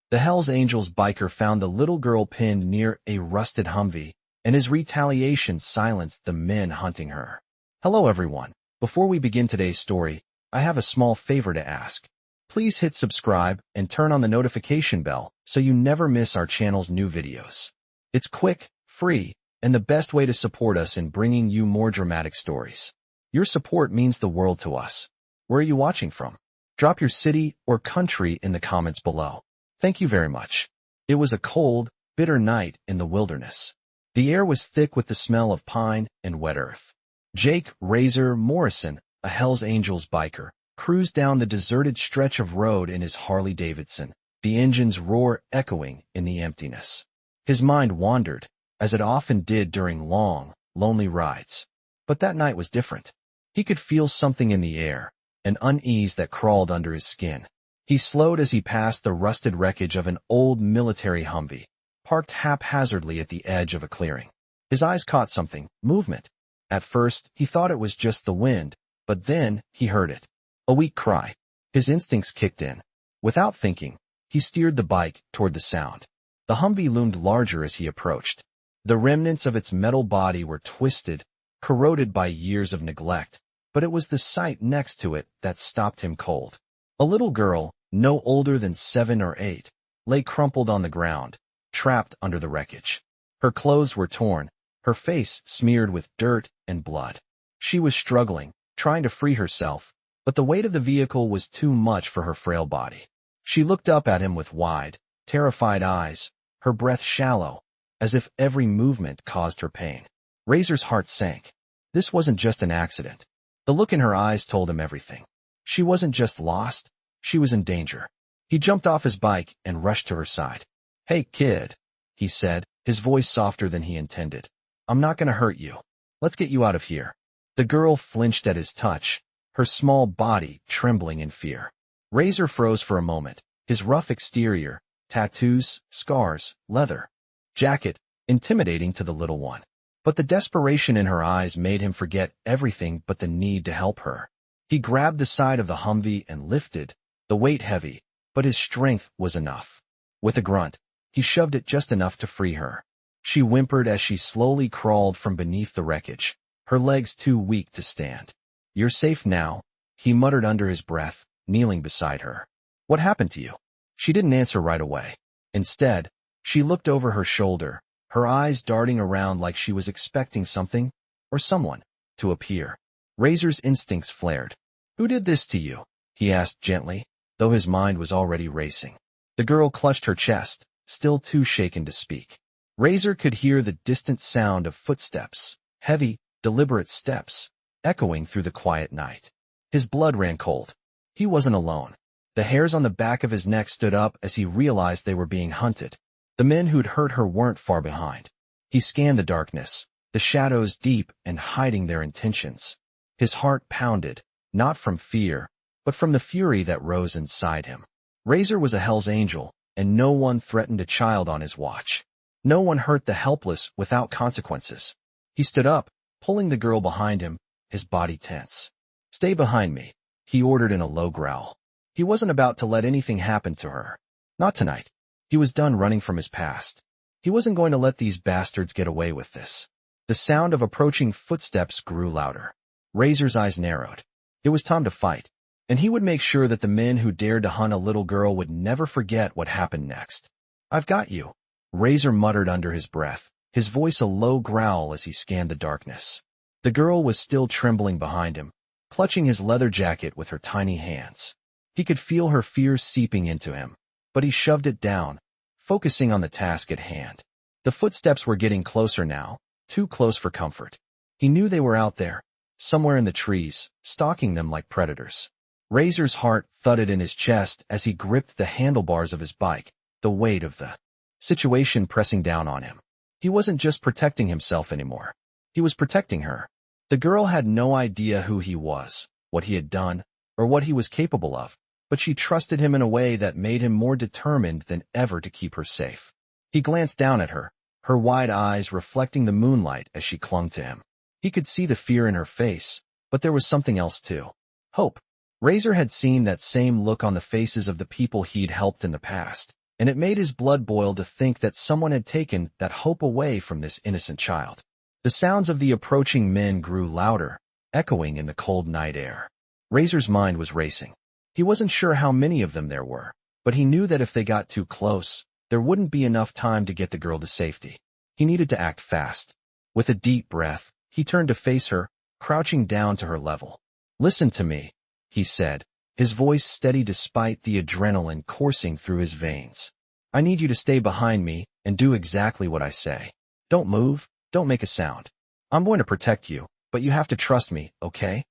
The Hells Angels biker found the little girl pinned near a rusted Humvee, and his retaliation silenced the men hunting her. Hello everyone. Before we begin today's story, I have a small favor to ask. Please hit subscribe and turn on the notification bell so you never miss our channel's new videos. It's quick, free, and the best way to support us in bringing you more dramatic stories. Your support means the world to us. Where are you watching from? Drop your city or country in the comments below. Thank you very much. It was a cold, bitter night in the wilderness. The air was thick with the smell of pine and wet earth. Jake Razor Morrison, a Hells Angels biker, cruised down the deserted stretch of road in his Harley-Davidson, the engine's roar echoing in the emptiness. His mind wandered, as it often did during long, lonely rides. But that night was different. He could feel something in the air, an unease that crawled under his skin. He slowed as he passed the rusted wreckage of an old military Humvee, parked haphazardly at the edge of a clearing. His eyes caught something, movement. At first, he thought it was just the wind, but then he heard it. A weak cry. His instincts kicked in. Without thinking, he steered the bike toward the sound. The Humvee loomed larger as he approached. The remnants of its metal body were twisted, corroded by years of neglect, but it was the sight next to it that stopped him cold. A little girl, no older than 7 or 8, lay crumpled on the ground, trapped under the wreckage. Her clothes were torn, her face smeared with dirt and blood. She was struggling, trying to free herself, but the weight of the vehicle was too much for her frail body. She looked up at him with wide, terrified eyes, her breath shallow, as if every movement caused her pain. Razor's heart sank. This wasn't just an accident. The look in her eyes told him everything. She wasn't just lost, she was in danger. He jumped off his bike and rushed to her side. "Hey, kid," he said, his voice softer than he intended. "I'm not gonna hurt you. Let's get you out of here." The girl flinched at his touch, her small body trembling in fear. Razor froze for a moment, his rough exterior, tattoos, scars, leather jacket, intimidating to the little one. But the desperation in her eyes made him forget everything but the need to help her. He grabbed the side of the Humvee and lifted, the weight heavy, but his strength was enough. With a grunt, he shoved it just enough to free her. She whimpered as she slowly crawled from beneath the wreckage, her legs too weak to stand. "You're safe now," he muttered under his breath, kneeling beside her. "What happened to you?" She didn't answer right away. Instead, she looked over her shoulder, her eyes darting around like she was expecting something, or someone, to appear. Razor's instincts flared. "Who did this to you?" he asked gently, though his mind was already racing. The girl clutched her chest, still too shaken to speak. Razor could hear the distant sound of footsteps, heavy, deliberate steps, echoing through the quiet night. His blood ran cold. He wasn't alone. The hairs on the back of his neck stood up as he realized they were being hunted. The men who'd hurt her weren't far behind. He scanned the darkness, the shadows deep and hiding their intentions. His heart pounded, not from fear, but from the fury that rose inside him. Razor was a Hell's Angel, and no one threatened a child on his watch. No one hurt the helpless without consequences. He stood up, pulling the girl behind him, his body tense. "Stay behind me," he ordered in a low growl. He wasn't about to let anything happen to her. Not tonight. He was done running from his past. He wasn't going to let these bastards get away with this. The sound of approaching footsteps grew louder. Razor's eyes narrowed. It was time to fight, and he would make sure that the men who dared to hunt a little girl would never forget what happened next. "I've got you," Razor muttered under his breath, his voice a low growl as he scanned the darkness. The girl was still trembling behind him, clutching his leather jacket with her tiny hands. He could feel her fear seeping into him, but he shoved it down, focusing on the task at hand. The footsteps were getting closer now, too close for comfort. He knew they were out there, somewhere in the trees, stalking them like predators. Razor's heart thudded in his chest as he gripped the handlebars of his bike, the weight of the situation pressing down on him. He wasn't just protecting himself anymore. He was protecting her. The girl had no idea who he was, what he had done, or what he was capable of, but she trusted him in a way that made him more determined than ever to keep her safe. He glanced down at her, her wide eyes reflecting the moonlight as she clung to him. He could see the fear in her face, but there was something else too. Hope. Razor had seen that same look on the faces of the people he'd helped in the past. and it made his blood boil to think that someone had taken that hope away from this innocent child. The sounds of the approaching men grew louder, echoing in the cold night air. Razor's mind was racing. He wasn't sure how many of them there were, but he knew that if they got too close, there wouldn't be enough time to get the girl to safety. He needed to act fast. With a deep breath, he turned to face her, crouching down to her level. "Listen to me," he said, his voice steady despite the adrenaline coursing through his veins. "I need you to stay behind me and do exactly what I say. Don't move, don't make a sound. I'm going to protect you, but you have to trust me, okay?"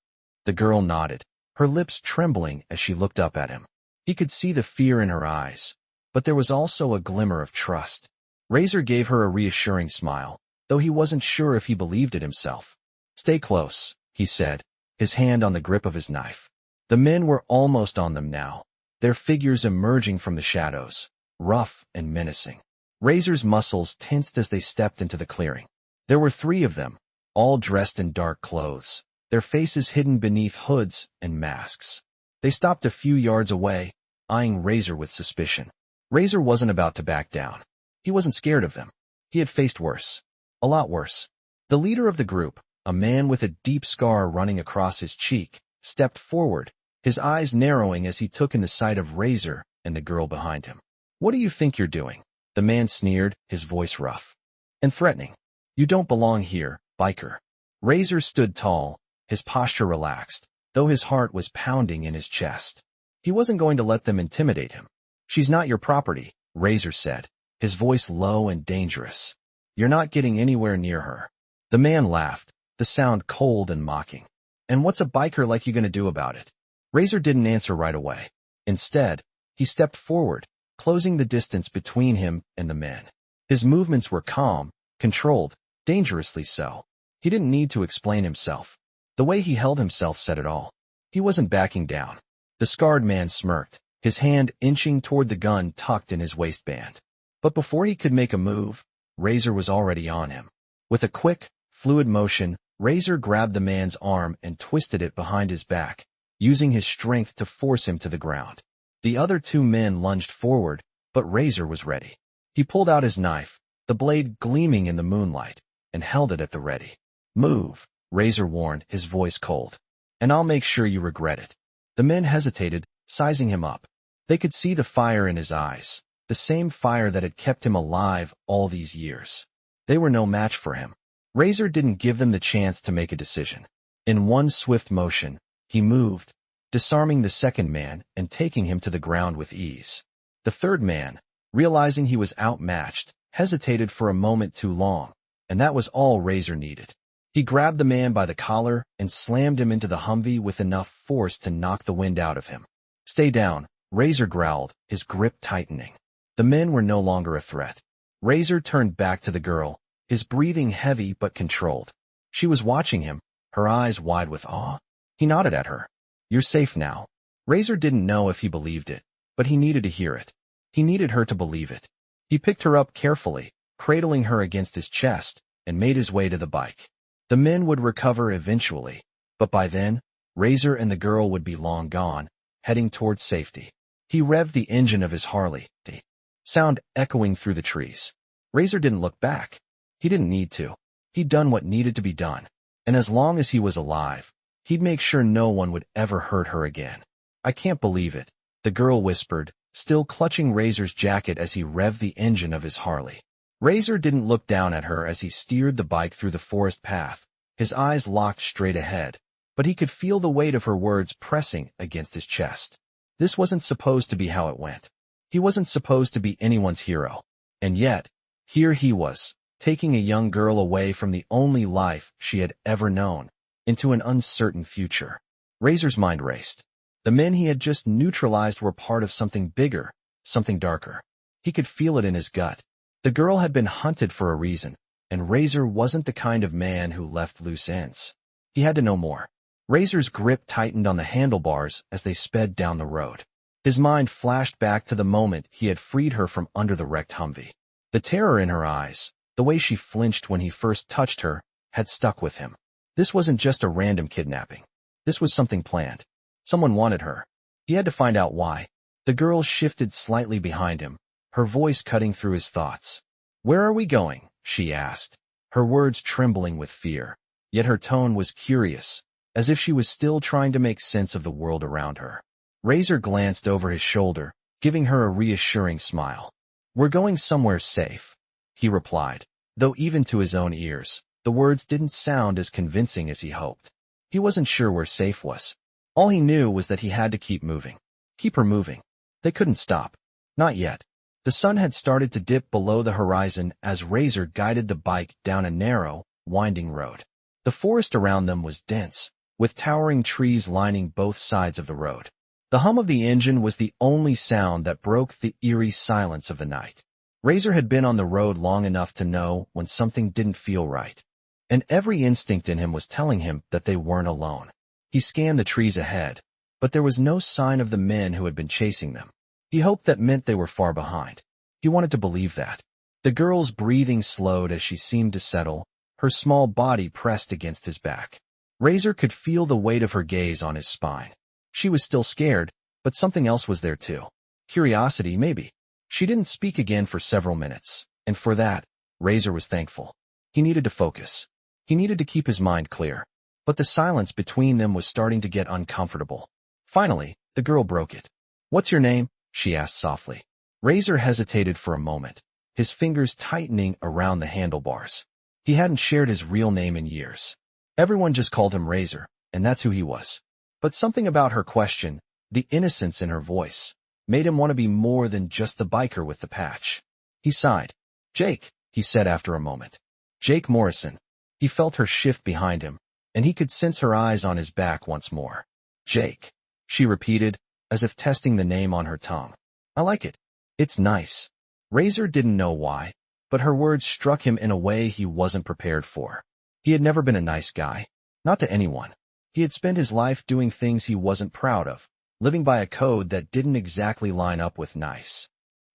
The girl nodded, her lips trembling as she looked up at him. He could see the fear in her eyes, but there was also a glimmer of trust. Razor gave her a reassuring smile, though he wasn't sure if he believed it himself. "Stay close," he said, his hand on the grip of his knife. The men were almost on them now, their figures emerging from the shadows, rough and menacing. Razor's muscles tensed as they stepped into the clearing. There were 3 of them, all dressed in dark clothes, their faces hidden beneath hoods and masks. They stopped a few yards away, eyeing Razor with suspicion. Razor wasn't about to back down. He wasn't scared of them. He had faced worse. A lot worse. The leader of the group, a man with a deep scar running across his cheek, stepped forward, his eyes narrowing as he took in the sight of Razor and the girl behind him. "What do you think you're doing?" The man sneered, his voice rough and threatening. "You don't belong here, biker." Razor stood tall, his posture relaxed, though his heart was pounding in his chest. He wasn't going to let them intimidate him. "She's not your property," Razor said, his voice low and dangerous. "You're not getting anywhere near her." The man laughed, the sound cold and mocking. "And what's a biker like you gonna do about it?" Razor didn't answer right away. Instead, he stepped forward, closing the distance between him and the men. His movements were calm, controlled, dangerously so. He didn't need to explain himself. The way he held himself said it all. He wasn't backing down. The scarred man smirked, his hand inching toward the gun tucked in his waistband. But before he could make a move, Razor was already on him. With a quick, fluid motion, Razor grabbed the man's arm and twisted it behind his back, using his strength to force him to the ground. The other 2 men lunged forward, but Razor was ready. He pulled out his knife, the blade gleaming in the moonlight, and held it at the ready. "Move," Razor warned, his voice cold. "And I'll make sure you regret it." The men hesitated, sizing him up. They could see the fire in his eyes, the same fire that had kept him alive all these years. They were no match for him. Razor didn't give them the chance to make a decision. In one swift motion, he moved, disarming the second man and taking him to the ground with ease. The third man, realizing he was outmatched, hesitated for a moment too long, and that was all Razor needed. He grabbed the man by the collar and slammed him into the Humvee with enough force to knock the wind out of him. "Stay down," Razor growled, his grip tightening. The men were no longer a threat. Razor turned back to the girl, his breathing heavy but controlled. She was watching him, her eyes wide with awe. He nodded at her. "You're safe now." Razor didn't know if he believed it, but he needed to hear it. He needed her to believe it. He picked her up carefully, cradling her against his chest, and made his way to the bike. The men would recover eventually, but by then, Razor and the girl would be long gone, heading towards safety. He revved the engine of his Harley, the sound echoing through the trees. Razor didn't look back. He didn't need to. He'd done what needed to be done, and as long as he was alive, he'd make sure no one would ever hurt her again. "I can't believe it," the girl whispered, still clutching Razor's jacket as he revved the engine of his Harley. Razor didn't look down at her as he steered the bike through the forest path, his eyes locked straight ahead, but he could feel the weight of her words pressing against his chest. This wasn't supposed to be how it went. He wasn't supposed to be anyone's hero. And yet, here he was, taking a young girl away from the only life she had ever known, into an uncertain future. Razor's mind raced. The men he had just neutralized were part of something bigger, something darker. He could feel it in his gut. The girl had been hunted for a reason, and Razor wasn't the kind of man who left loose ends. He had to know more. Razor's grip tightened on the handlebars as they sped down the road. His mind flashed back to the moment he had freed her from under the wrecked Humvee. The terror in her eyes, the way she flinched when he first touched her, had stuck with him. This wasn't just a random kidnapping. This was something planned. Someone wanted her. He had to find out why. The girl shifted slightly behind him, her voice cutting through his thoughts. "Where are we going?" she asked, her words trembling with fear, yet her tone was curious, as if she was still trying to make sense of the world around her. Razor glanced over his shoulder, giving her a reassuring smile. "We're going somewhere safe," he replied, though even to his own ears, the words didn't sound as convincing as he hoped. He wasn't sure where safe was. All he knew was that he had to keep moving. Keep her moving. They couldn't stop. Not yet. The sun had started to dip below the horizon as Razor guided the bike down a narrow, winding road. The forest around them was dense, with towering trees lining both sides of the road. The hum of the engine was the only sound that broke the eerie silence of the night. Razor had been on the road long enough to know when something didn't feel right, and every instinct in him was telling him that they weren't alone. He scanned the trees ahead, but there was no sign of the men who had been chasing them. He hoped that meant they were far behind. He wanted to believe that. The girl's breathing slowed as she seemed to settle, her small body pressed against his back. Razor could feel the weight of her gaze on his spine. She was still scared, but something else was there too. Curiosity, maybe. She didn't speak again for several minutes, and for that, Razor was thankful. He needed to focus. He needed to keep his mind clear. But the silence between them was starting to get uncomfortable. Finally, the girl broke it. "What's your name?" she asked softly. Razor hesitated for a moment, his fingers tightening around the handlebars. He hadn't shared his real name in years. Everyone just called him Razor, and that's who he was. But something about her question, the innocence in her voice, made him want to be more than just the biker with the patch. He sighed. "Jake," he said after a moment. "Jake Morrison." He felt her shift behind him, and he could sense her eyes on his back once more. "Jake," she repeated, as if testing the name on her tongue. "I like it. It's nice." Razor didn't know why, but her words struck him in a way he wasn't prepared for. He had never been a nice guy. Not to anyone. He had spent his life doing things he wasn't proud of, living by a code that didn't exactly line up with nice.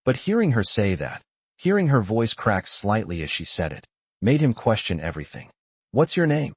But hearing her say that, hearing her voice crack slightly as she said it, made him question everything. "What's your name?"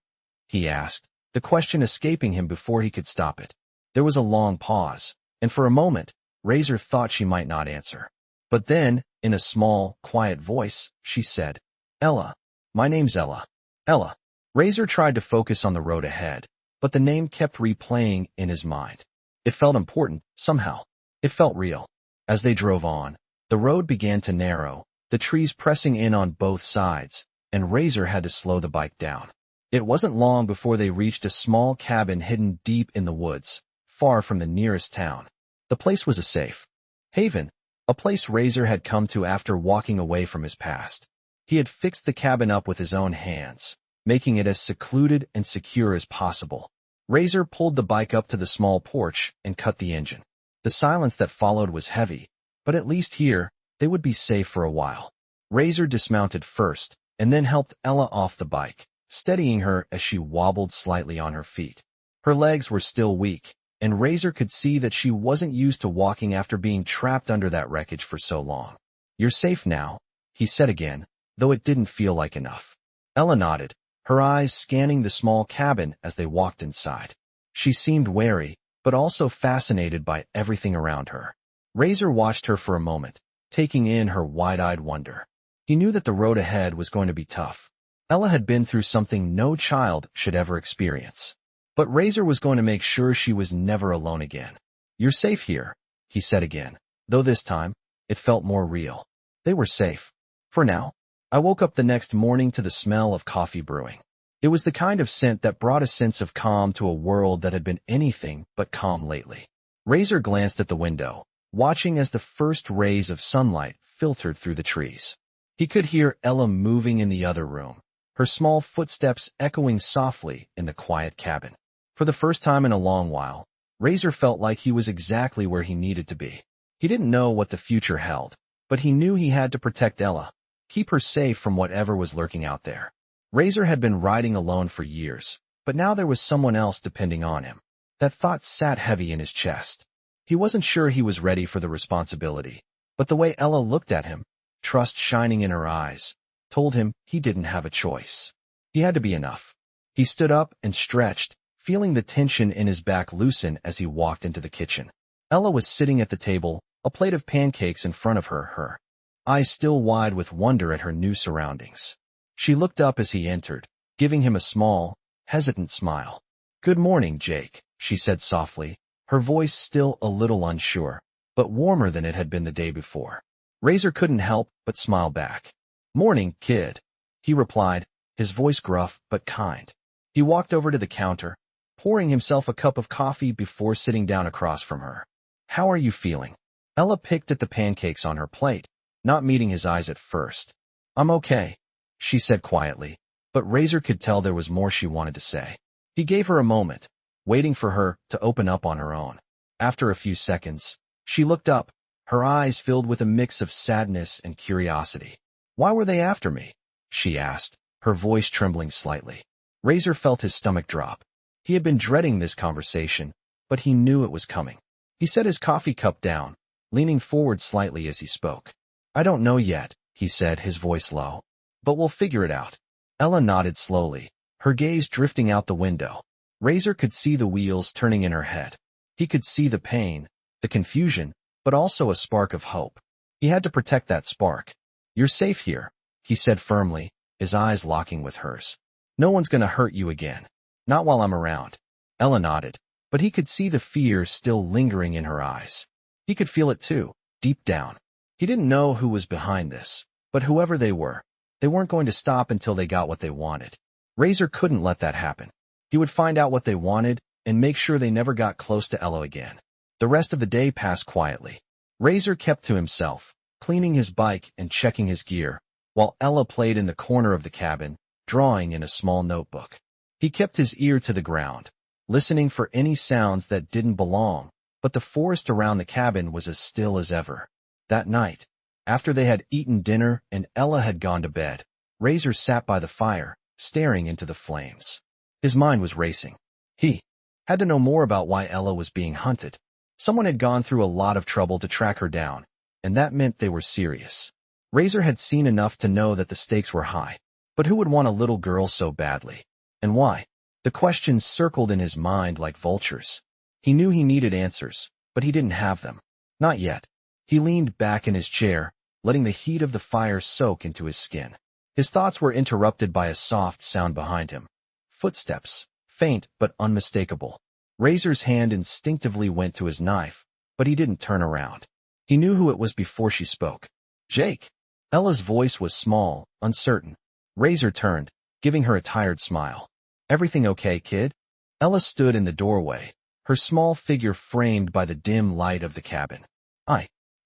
he asked, the question escaping him before he could stop it. There was a long pause, and for a moment, Razor thought she might not answer. But then, in a small, quiet voice, she said, "Ella. My name's Ella. Ella." Razor tried to focus on the road ahead, but the name kept replaying in his mind. It felt important, somehow. It felt real. As they drove on, the road began to narrow, the trees pressing in on both sides, and Razor had to slow the bike down. It wasn't long before they reached a small cabin hidden deep in the woods, far from the nearest town. The place was a safe haven, a place Razor had come to after walking away from his past. He had fixed the cabin up with his own hands, making it as secluded and secure as possible. Razor pulled the bike up to the small porch and cut the engine. The silence that followed was heavy, but at least here, they would be safe for a while. Razor dismounted first, and then helped Ella off the bike, steadying her as she wobbled slightly on her feet. Her legs were still weak, and Razor could see that she wasn't used to walking after being trapped under that wreckage for so long. "You're safe now," he said again, though it didn't feel like enough. Ella nodded, her eyes scanning the small cabin as they walked inside. She seemed wary, but also fascinated by everything around her. Razor watched her for a moment, taking in her wide-eyed wonder. He knew that the road ahead was going to be tough. Ella had been through something no child should ever experience. But Razor was going to make sure she was never alone again. "You're safe here," he said again, though this time, it felt more real. They were safe. For now. I woke up the next morning to the smell of coffee brewing. It was the kind of scent that brought a sense of calm to a world that had been anything but calm lately. Razor glanced at the window, watching as the first rays of sunlight filtered through the trees. He could hear Ella moving in the other room, her small footsteps echoing softly in the quiet cabin. For the first time in a long while, Razor felt like he was exactly where he needed to be. He didn't know what the future held, but he knew he had to protect Ella, keep her safe from whatever was lurking out there. Razor had been riding alone for years, but now there was someone else depending on him. That thought sat heavy in his chest. He wasn't sure he was ready for the responsibility, but the way Ella looked at him, trust shining in her eyes, told him he didn't have a choice. He had to be enough. He stood up and stretched, feeling the tension in his back loosen as he walked into the kitchen. Ella was sitting at the table, a plate of pancakes in front of her, eyes still wide with wonder at her new surroundings. She looked up as he entered, giving him a small, hesitant smile. "Good morning, Jake," she said softly, her voice still a little unsure, but warmer than it had been the day before. Razor couldn't help but smile back. "Morning, kid," he replied, his voice gruff but kind. He walked over to the counter, pouring himself a cup of coffee before sitting down across from her. "How are you feeling?" Ella picked at the pancakes on her plate, not meeting his eyes at first. "I'm okay," she said quietly, but Razor could tell there was more she wanted to say. He gave her a moment, waiting for her to open up on her own. After a few seconds, she looked up, her eyes filled with a mix of sadness and curiosity. "Why were they after me?" she asked, her voice trembling slightly. Razor felt his stomach drop. He had been dreading this conversation, but he knew it was coming. He set his coffee cup down, leaning forward slightly as he spoke. "I don't know yet," he said, his voice low, "but we'll figure it out." Ella nodded slowly, her gaze drifting out the window. Razor could see the wheels turning in her head. He could see the pain, the confusion, but also a spark of hope. He had to protect that spark. "You're safe here," he said firmly, his eyes locking with hers. "No one's gonna hurt you again. Not while I'm around." Ella nodded, but he could see the fear still lingering in her eyes. He could feel it too, deep down. He didn't know who was behind this, but whoever they weren't going to stop until they got what they wanted. Razor couldn't let that happen. He would find out what they wanted and make sure they never got close to Ella again. The rest of the day passed quietly. Razor kept to himself, cleaning his bike and checking his gear, while Ella played in the corner of the cabin, drawing in a small notebook. He kept his ear to the ground, listening for any sounds that didn't belong, but the forest around the cabin was as still as ever. That night, after they had eaten dinner and Ella had gone to bed, Razor sat by the fire, staring into the flames. His mind was racing. He had to know more about why Ella was being hunted. Someone had gone through a lot of trouble to track her down, and that meant they were serious. Razor had seen enough to know that the stakes were high. But who would want a little girl so badly? And why? The questions circled in his mind like vultures. He knew he needed answers, but he didn't have them. Not yet. He leaned back in his chair, letting the heat of the fire soak into his skin. His thoughts were interrupted by a soft sound behind him. Footsteps, faint but unmistakable. Razor's hand instinctively went to his knife, but he didn't turn around. He knew who it was before she spoke. "Jake." Ella's voice was small, uncertain. Razor turned, giving her a tired smile. "Everything okay, kid?" Ella stood in the doorway, her small figure framed by the dim light of the cabin.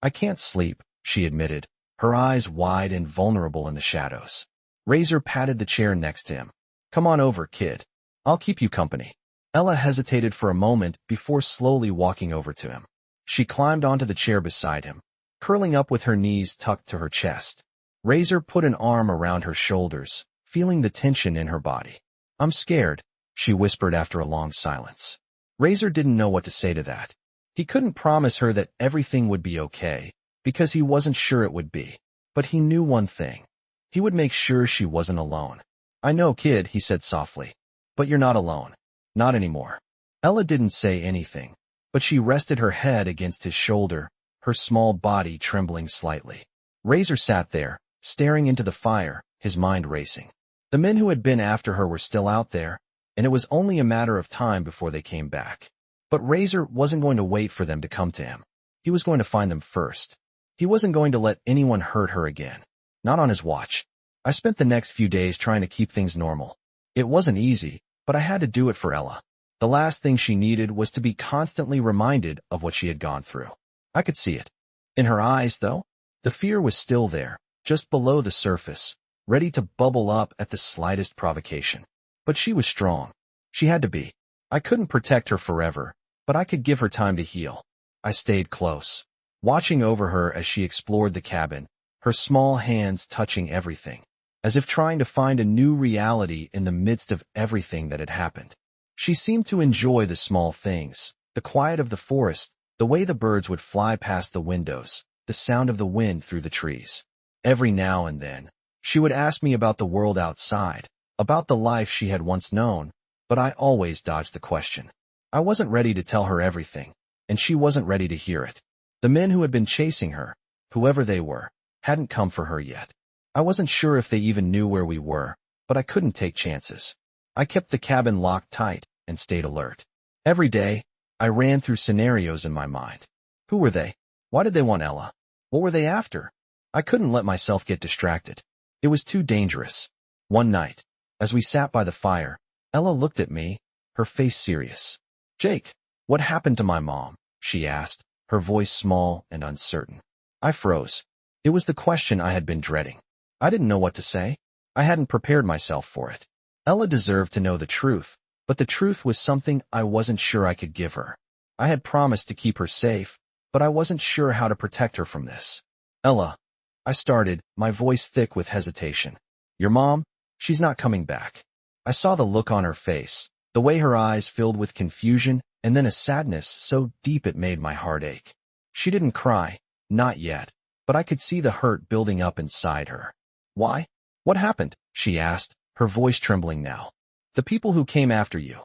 I can't sleep," she admitted, her eyes wide and vulnerable in the shadows. Razor patted the chair next to him. "Come on over, kid. I'll keep you company." Ella hesitated for a moment before slowly walking over to him. She climbed onto the chair beside him, curling up with her knees tucked to her chest. Razor put an arm around her shoulders, feeling the tension in her body. "I'm scared," she whispered after a long silence. Razor didn't know what to say to that. He couldn't promise her that everything would be okay, because he wasn't sure it would be. But he knew one thing. He would make sure she wasn't alone. "I know, kid," he said softly. "But you're not alone. Not anymore." Ella didn't say anything, but she rested her head against his shoulder, her small body trembling slightly. Razor sat there, staring into the fire, his mind racing. The men who had been after her were still out there, and it was only a matter of time before they came back. But Razor wasn't going to wait for them to come to him. He was going to find them first. He wasn't going to let anyone hurt her again. Not on his watch. "I spent the next few days trying to keep things normal. It wasn't easy, but I had to do it for Ella. The last thing she needed was to be constantly reminded of what she had gone through." I could see it. In her eyes, though, the fear was still there, just below the surface, ready to bubble up at the slightest provocation. But she was strong. She had to be. I couldn't protect her forever, but I could give her time to heal. I stayed close, watching over her as she explored the cabin, her small hands touching everything, as if trying to find a new reality in the midst of everything that had happened. She seemed to enjoy the small things, the quiet of the forest, the way the birds would fly past the windows, the sound of the wind through the trees. Every now and then, she would ask me about the world outside, about the life she had once known, but I always dodged the question. I wasn't ready to tell her everything, and she wasn't ready to hear it. The men who had been chasing her, whoever they were, hadn't come for her yet. I wasn't sure if they even knew where we were, but I couldn't take chances. I kept the cabin locked tight and stayed alert. Every day, I ran through scenarios in my mind. Who were they? Why did they want Ella? What were they after? I couldn't let myself get distracted. It was too dangerous. One night, as we sat by the fire, Ella looked at me, her face serious. "Jake, what happened to my mom?" she asked, her voice small and uncertain. I froze. It was the question I had been dreading. I didn't know what to say. I hadn't prepared myself for it. Ella deserved to know the truth, but the truth was something I wasn't sure I could give her. I had promised to keep her safe, but I wasn't sure how to protect her from this. "Ella," I started, my voice thick with hesitation. "Your mom? She's not coming back." I saw the look on her face, the way her eyes filled with confusion, and then a sadness so deep it made my heart ache. She didn't cry, not yet, but I could see the hurt building up inside her. "Why? What happened?" she asked, her voice trembling now. "The people who came after you.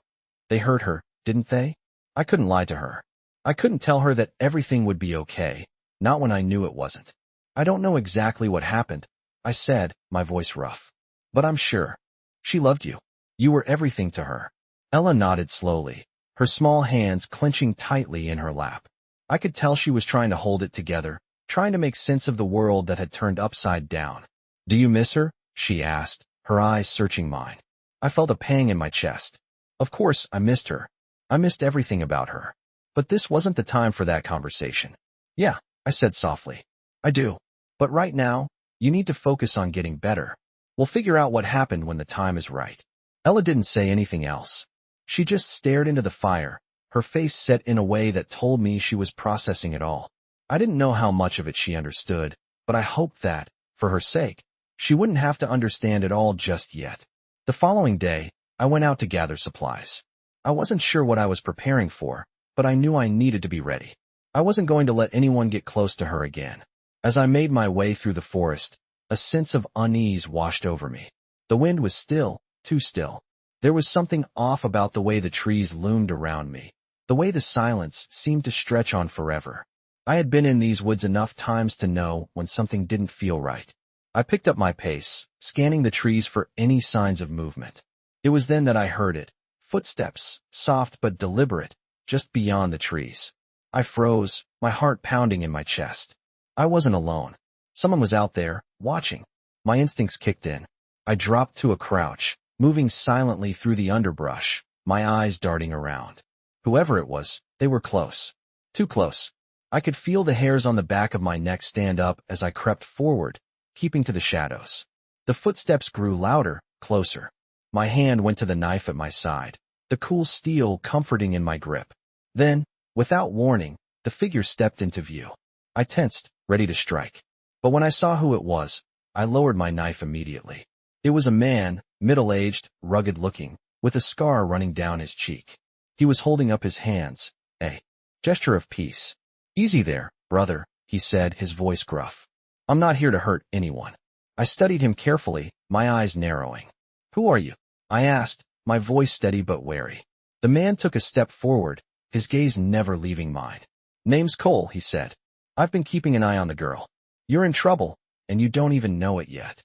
They hurt her, didn't they?" I couldn't lie to her. I couldn't tell her that everything would be okay, not when I knew it wasn't. "I don't know exactly what happened," I said, my voice rough. "But I'm sure. She loved you. You were everything to her." Ella nodded slowly, her small hands clenching tightly in her lap. I could tell she was trying to hold it together, trying to make sense of the world that had turned upside down. "Do you miss her?" she asked, her eyes searching mine. I felt a pang in my chest. Of course, I missed her. I missed everything about her. But this wasn't the time for that conversation. "Yeah," I said softly. "I do. But right now, you need to focus on getting better. We'll figure out what happened when the time is right." Ella didn't say anything else. She just stared into the fire, her face set in a way that told me she was processing it all. I didn't know how much of it she understood, but I hoped that, for her sake, she wouldn't have to understand it all just yet. The following day, I went out to gather supplies. I wasn't sure what I was preparing for, but I knew I needed to be ready. I wasn't going to let anyone get close to her again. As I made my way through the forest, a sense of unease washed over me. The wind was still, too still. There was something off about the way the trees loomed around me, the way the silence seemed to stretch on forever. I had been in these woods enough times to know when something didn't feel right. I picked up my pace, scanning the trees for any signs of movement. It was then that I heard it. Footsteps, soft but deliberate, just beyond the trees. I froze, my heart pounding in my chest. I wasn't alone. Someone was out there, watching. My instincts kicked in. I dropped to a crouch, moving silently through the underbrush, my eyes darting around. Whoever it was, they were close. Too close. I could feel the hairs on the back of my neck stand up as I crept forward, keeping to the shadows. The footsteps grew louder, closer. My hand went to the knife at my side, the cool steel comforting in my grip. Then, without warning, the figure stepped into view. I tensed, ready to strike. But when I saw who it was, I lowered my knife immediately. It was a man, middle-aged, rugged-looking, with a scar running down his cheek. He was holding up his hands, a gesture of peace. "Easy there, brother," he said, his voice gruff. "I'm not here to hurt anyone." I studied him carefully, my eyes narrowing. "Who are you?" I asked, my voice steady but wary. The man took a step forward, his gaze never leaving mine. "Name's Cole," he said. "I've been keeping an eye on the girl. You're in trouble, and you don't even know it yet."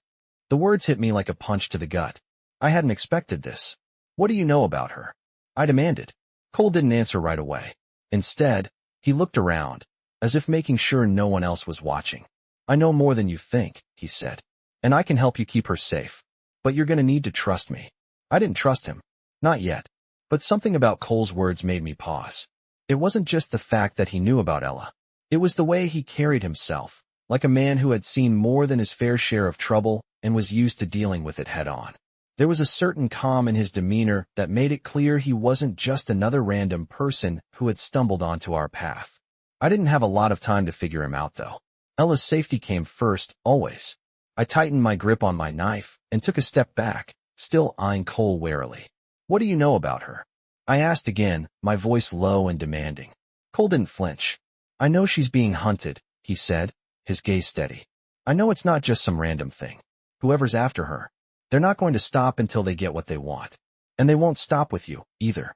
The words hit me like a punch to the gut. I hadn't expected this. "What do you know about her?" I demanded. Cole didn't answer right away. Instead, he looked around, as if making sure no one else was watching. "I know more than you think," he said. "And I can help you keep her safe. But you're gonna need to trust me." I didn't trust him. Not yet. But something about Cole's words made me pause. It wasn't just the fact that he knew about Ella. It was the way he carried himself, like a man who had seen more than his fair share of trouble and was used to dealing with it head-on. There was a certain calm in his demeanor that made it clear he wasn't just another random person who had stumbled onto our path. I didn't have a lot of time to figure him out, though. Ella's safety came first, always. I tightened my grip on my knife and took a step back, still eyeing Cole warily. "What do you know about her?" I asked again, my voice low and demanding. Cole didn't flinch. "I know she's being hunted," he said, his gaze steady. "I know it's not just some random thing. Whoever's after her, they're not going to stop until they get what they want. And they won't stop with you, either."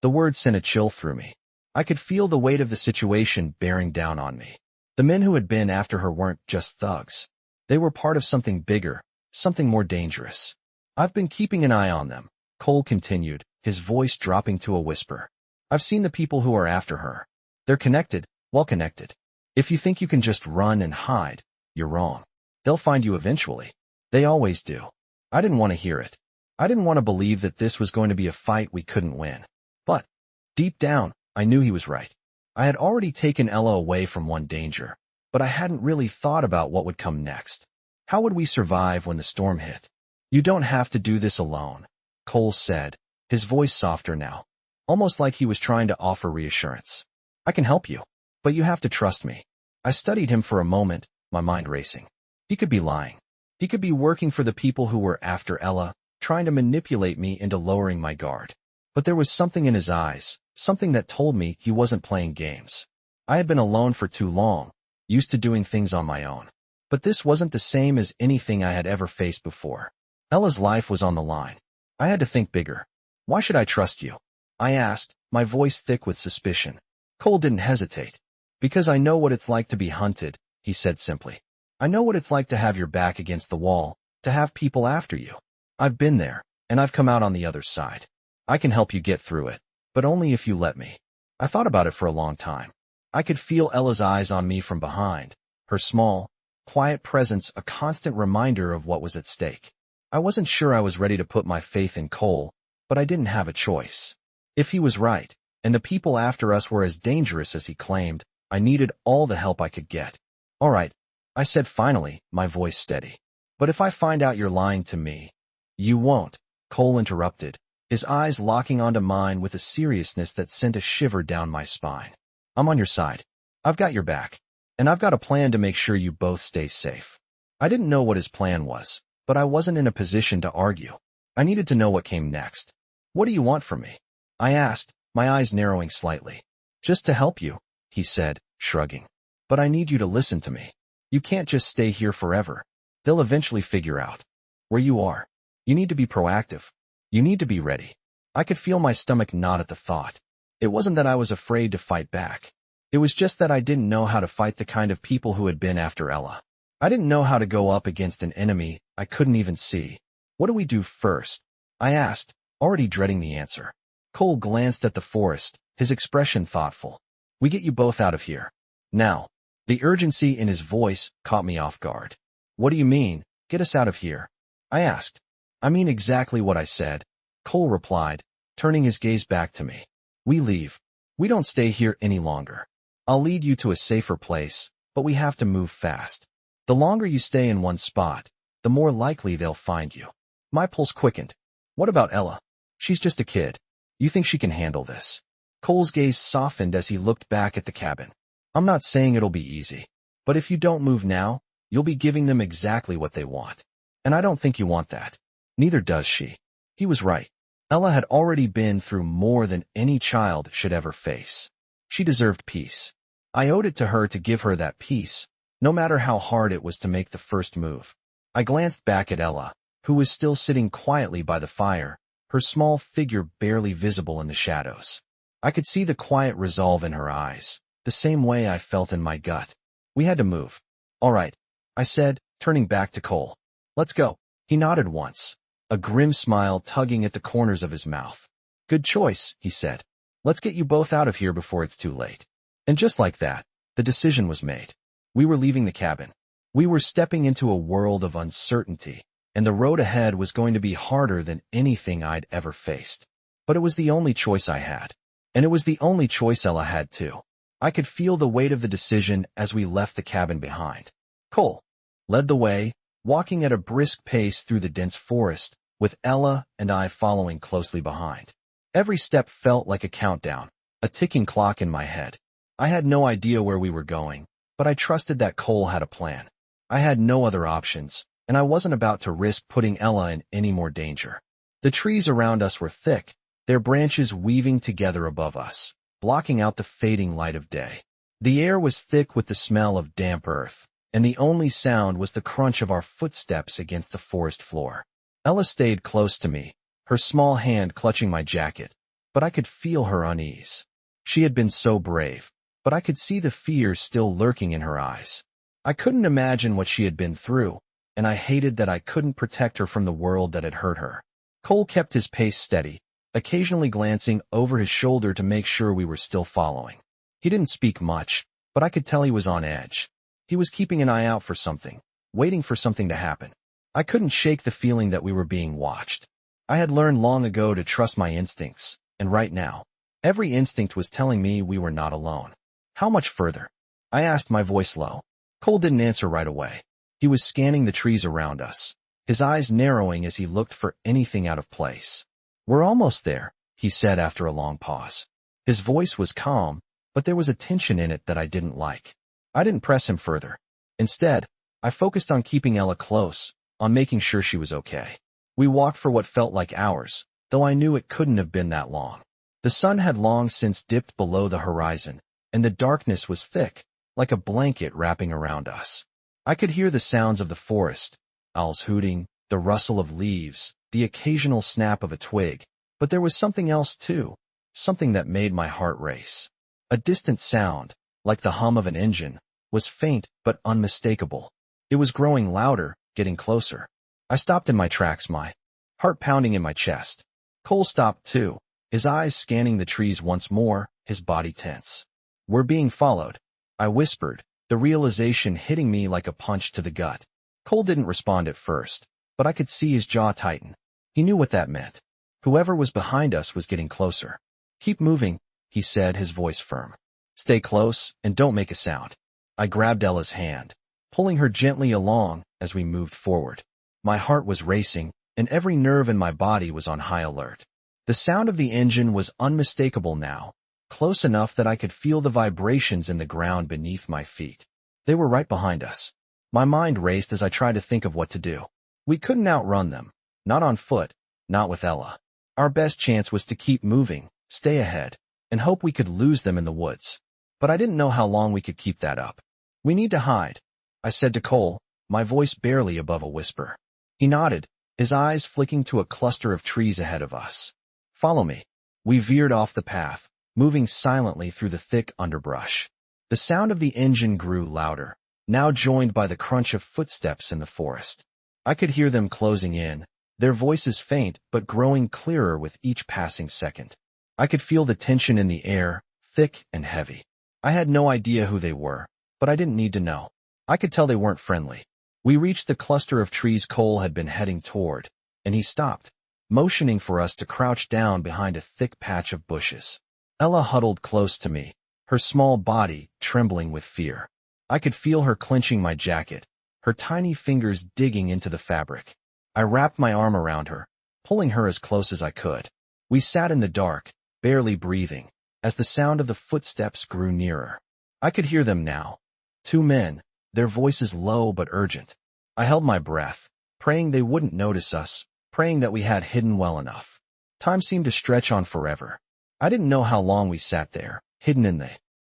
The words sent a chill through me. I could feel the weight of the situation bearing down on me. The men who had been after her weren't just thugs. They were part of something bigger, something more dangerous. I've been keeping an eye on them, Cole continued, his voice dropping to a whisper. I've seen the people who are after her. They're connected, well connected. If you think you can just run and hide, you're wrong. They'll find you eventually. They always do. I didn't want to hear it. I didn't want to believe that this was going to be a fight we couldn't win. But, deep down, I knew he was right. I had already taken Ella away from one danger, but I hadn't really thought about what would come next. How would we survive when the storm hit? You don't have to do this alone, Cole said, his voice softer now, almost like he was trying to offer reassurance. I can help you, but you have to trust me. I studied him for a moment, my mind racing. He could be lying. He could be working for the people who were after Ella, trying to manipulate me into lowering my guard. But there was something in his eyes, something that told me he wasn't playing games. I had been alone for too long, used to doing things on my own. But this wasn't the same as anything I had ever faced before. Ella's life was on the line. I had to think bigger. Why should I trust you? I asked, my voice thick with suspicion. Cole didn't hesitate. Because I know what it's like to be hunted, he said simply. I know what it's like to have your back against the wall, to have people after you. I've been there, and I've come out on the other side. I can help you get through it, but only if you let me. I thought about it for a long time. I could feel Ella's eyes on me from behind, her small, quiet presence a constant reminder of what was at stake. I wasn't sure I was ready to put my faith in Cole, but I didn't have a choice. If he was right, and the people after us were as dangerous as he claimed, I needed all the help I could get. All right, I said finally, my voice steady. But if I find out you're lying to me, you won't, Cole interrupted, his eyes locking onto mine with a seriousness that sent a shiver down my spine. I'm on your side. I've got your back. And I've got a plan to make sure you both stay safe. I didn't know what his plan was, but I wasn't in a position to argue. I needed to know what came next. What do you want from me? I asked, my eyes narrowing slightly. Just to help you, he said, shrugging. But I need you to listen to me. You can't just stay here forever. They'll eventually figure out where you are. You need to be proactive. You need to be ready. I could feel my stomach knot at the thought. It wasn't that I was afraid to fight back. It was just that I didn't know how to fight the kind of people who had been after Ella. I didn't know how to go up against an enemy I couldn't even see. What do we do first? I asked, already dreading the answer. Cole glanced at the forest, his expression thoughtful. We get you both out of here. Now. The urgency in his voice caught me off guard. What do you mean, get us out of here? I asked. I mean exactly what I said, Cole replied, turning his gaze back to me. We leave. We don't stay here any longer. I'll lead you to a safer place, but we have to move fast. The longer you stay in one spot, the more likely they'll find you. My pulse quickened. What about Ella? She's just a kid. You think she can handle this? Cole's gaze softened as he looked back at the cabin. I'm not saying it'll be easy, but if you don't move now, you'll be giving them exactly what they want. And I don't think you want that. Neither does she. He was right. Ella had already been through more than any child should ever face. She deserved peace. I owed it to her to give her that peace, no matter how hard it was to make the first move. I glanced back at Ella, who was still sitting quietly by the fire, her small figure barely visible in the shadows. I could see the quiet resolve in her eyes, the same way I felt in my gut. We had to move. All right, I said, turning back to Cole. Let's go. He nodded once, a grim smile tugging at the corners of his mouth. Good choice, he said. Let's get you both out of here before it's too late. And just like that, the decision was made. We were leaving the cabin. We were stepping into a world of uncertainty, and the road ahead was going to be harder than anything I'd ever faced. But it was the only choice I had. And it was the only choice Ella had too. I could feel the weight of the decision as we left the cabin behind. Cole led the way, walking at a brisk pace through the dense forest, with Ella and I following closely behind. Every step felt like a countdown, a ticking clock in my head. I had no idea where we were going, but I trusted that Cole had a plan. I had no other options, and I wasn't about to risk putting Ella in any more danger. The trees around us were thick, their branches weaving together above us, blocking out the fading light of day. The air was thick with the smell of damp earth, and the only sound was the crunch of our footsteps against the forest floor. Ella stayed close to me, her small hand clutching my jacket, but I could feel her unease. She had been so brave, but I could see the fear still lurking in her eyes. I couldn't imagine what she had been through, and I hated that I couldn't protect her from the world that had hurt her. Cole kept his pace steady, occasionally glancing over his shoulder to make sure we were still following. He didn't speak much, but I could tell he was on edge. He was keeping an eye out for something, waiting for something to happen. I couldn't shake the feeling that we were being watched. I had learned long ago to trust my instincts, and right now, every instinct was telling me we were not alone. How much further? I asked, my voice low. Cole didn't answer right away. He was scanning the trees around us, his eyes narrowing as he looked for anything out of place. We're almost there, he said after a long pause. His voice was calm, but there was a tension in it that I didn't like. I didn't press him further. Instead, I focused on keeping Ella close, on making sure she was okay. We walked for what felt like hours, though I knew it couldn't have been that long. The sun had long since dipped below the horizon, and the darkness was thick, like a blanket wrapping around us. I could hear the sounds of the forest, owls hooting, the rustle of leaves, the occasional snap of a twig, but there was something else too, something that made my heart race. A distant sound, like the hum of an engine, was faint but unmistakable. It was growing louder, getting closer. I stopped in my tracks, my heart pounding in my chest. Cole stopped too, his eyes scanning the trees once more, his body tense. We're being followed, I whispered, the realization hitting me like a punch to the gut. Cole didn't respond at first, but I could see his jaw tighten. He knew what that meant. Whoever was behind us was getting closer. Keep moving, he said, his voice firm. Stay close and don't make a sound. I grabbed Ella's hand, pulling her gently along as we moved forward. My heart was racing, and every nerve in my body was on high alert. The sound of the engine was unmistakable now, close enough that I could feel the vibrations in the ground beneath my feet. They were right behind us. My mind raced as I tried to think of what to do. We couldn't outrun them, not on foot, not with Ella. Our best chance was to keep moving, stay ahead, and hope we could lose them in the woods. But I didn't know how long we could keep that up. We need to hide, I said to Cole, my voice barely above a whisper. He nodded, his eyes flicking to a cluster of trees ahead of us. Follow me. We veered off the path, moving silently through the thick underbrush. The sound of the engine grew louder, now joined by the crunch of footsteps in the forest. I could hear them closing in, their voices faint but growing clearer with each passing second. I could feel the tension in the air, thick and heavy. I had no idea who they were, but I didn't need to know. I could tell they weren't friendly. We reached the cluster of trees Cole had been heading toward, and he stopped, motioning for us to crouch down behind a thick patch of bushes. Ella huddled close to me, her small body trembling with fear. I could feel her clenching my jacket, her tiny fingers digging into the fabric. I wrapped my arm around her, pulling her as close as I could. We sat in the dark, barely breathing, as the sound of the footsteps grew nearer. I could hear them now. 2 men, their voices low but urgent. I held my breath, praying they wouldn't notice us, praying that we had hidden well enough. Time seemed to stretch on forever. I didn't know how long we sat there, hidden in the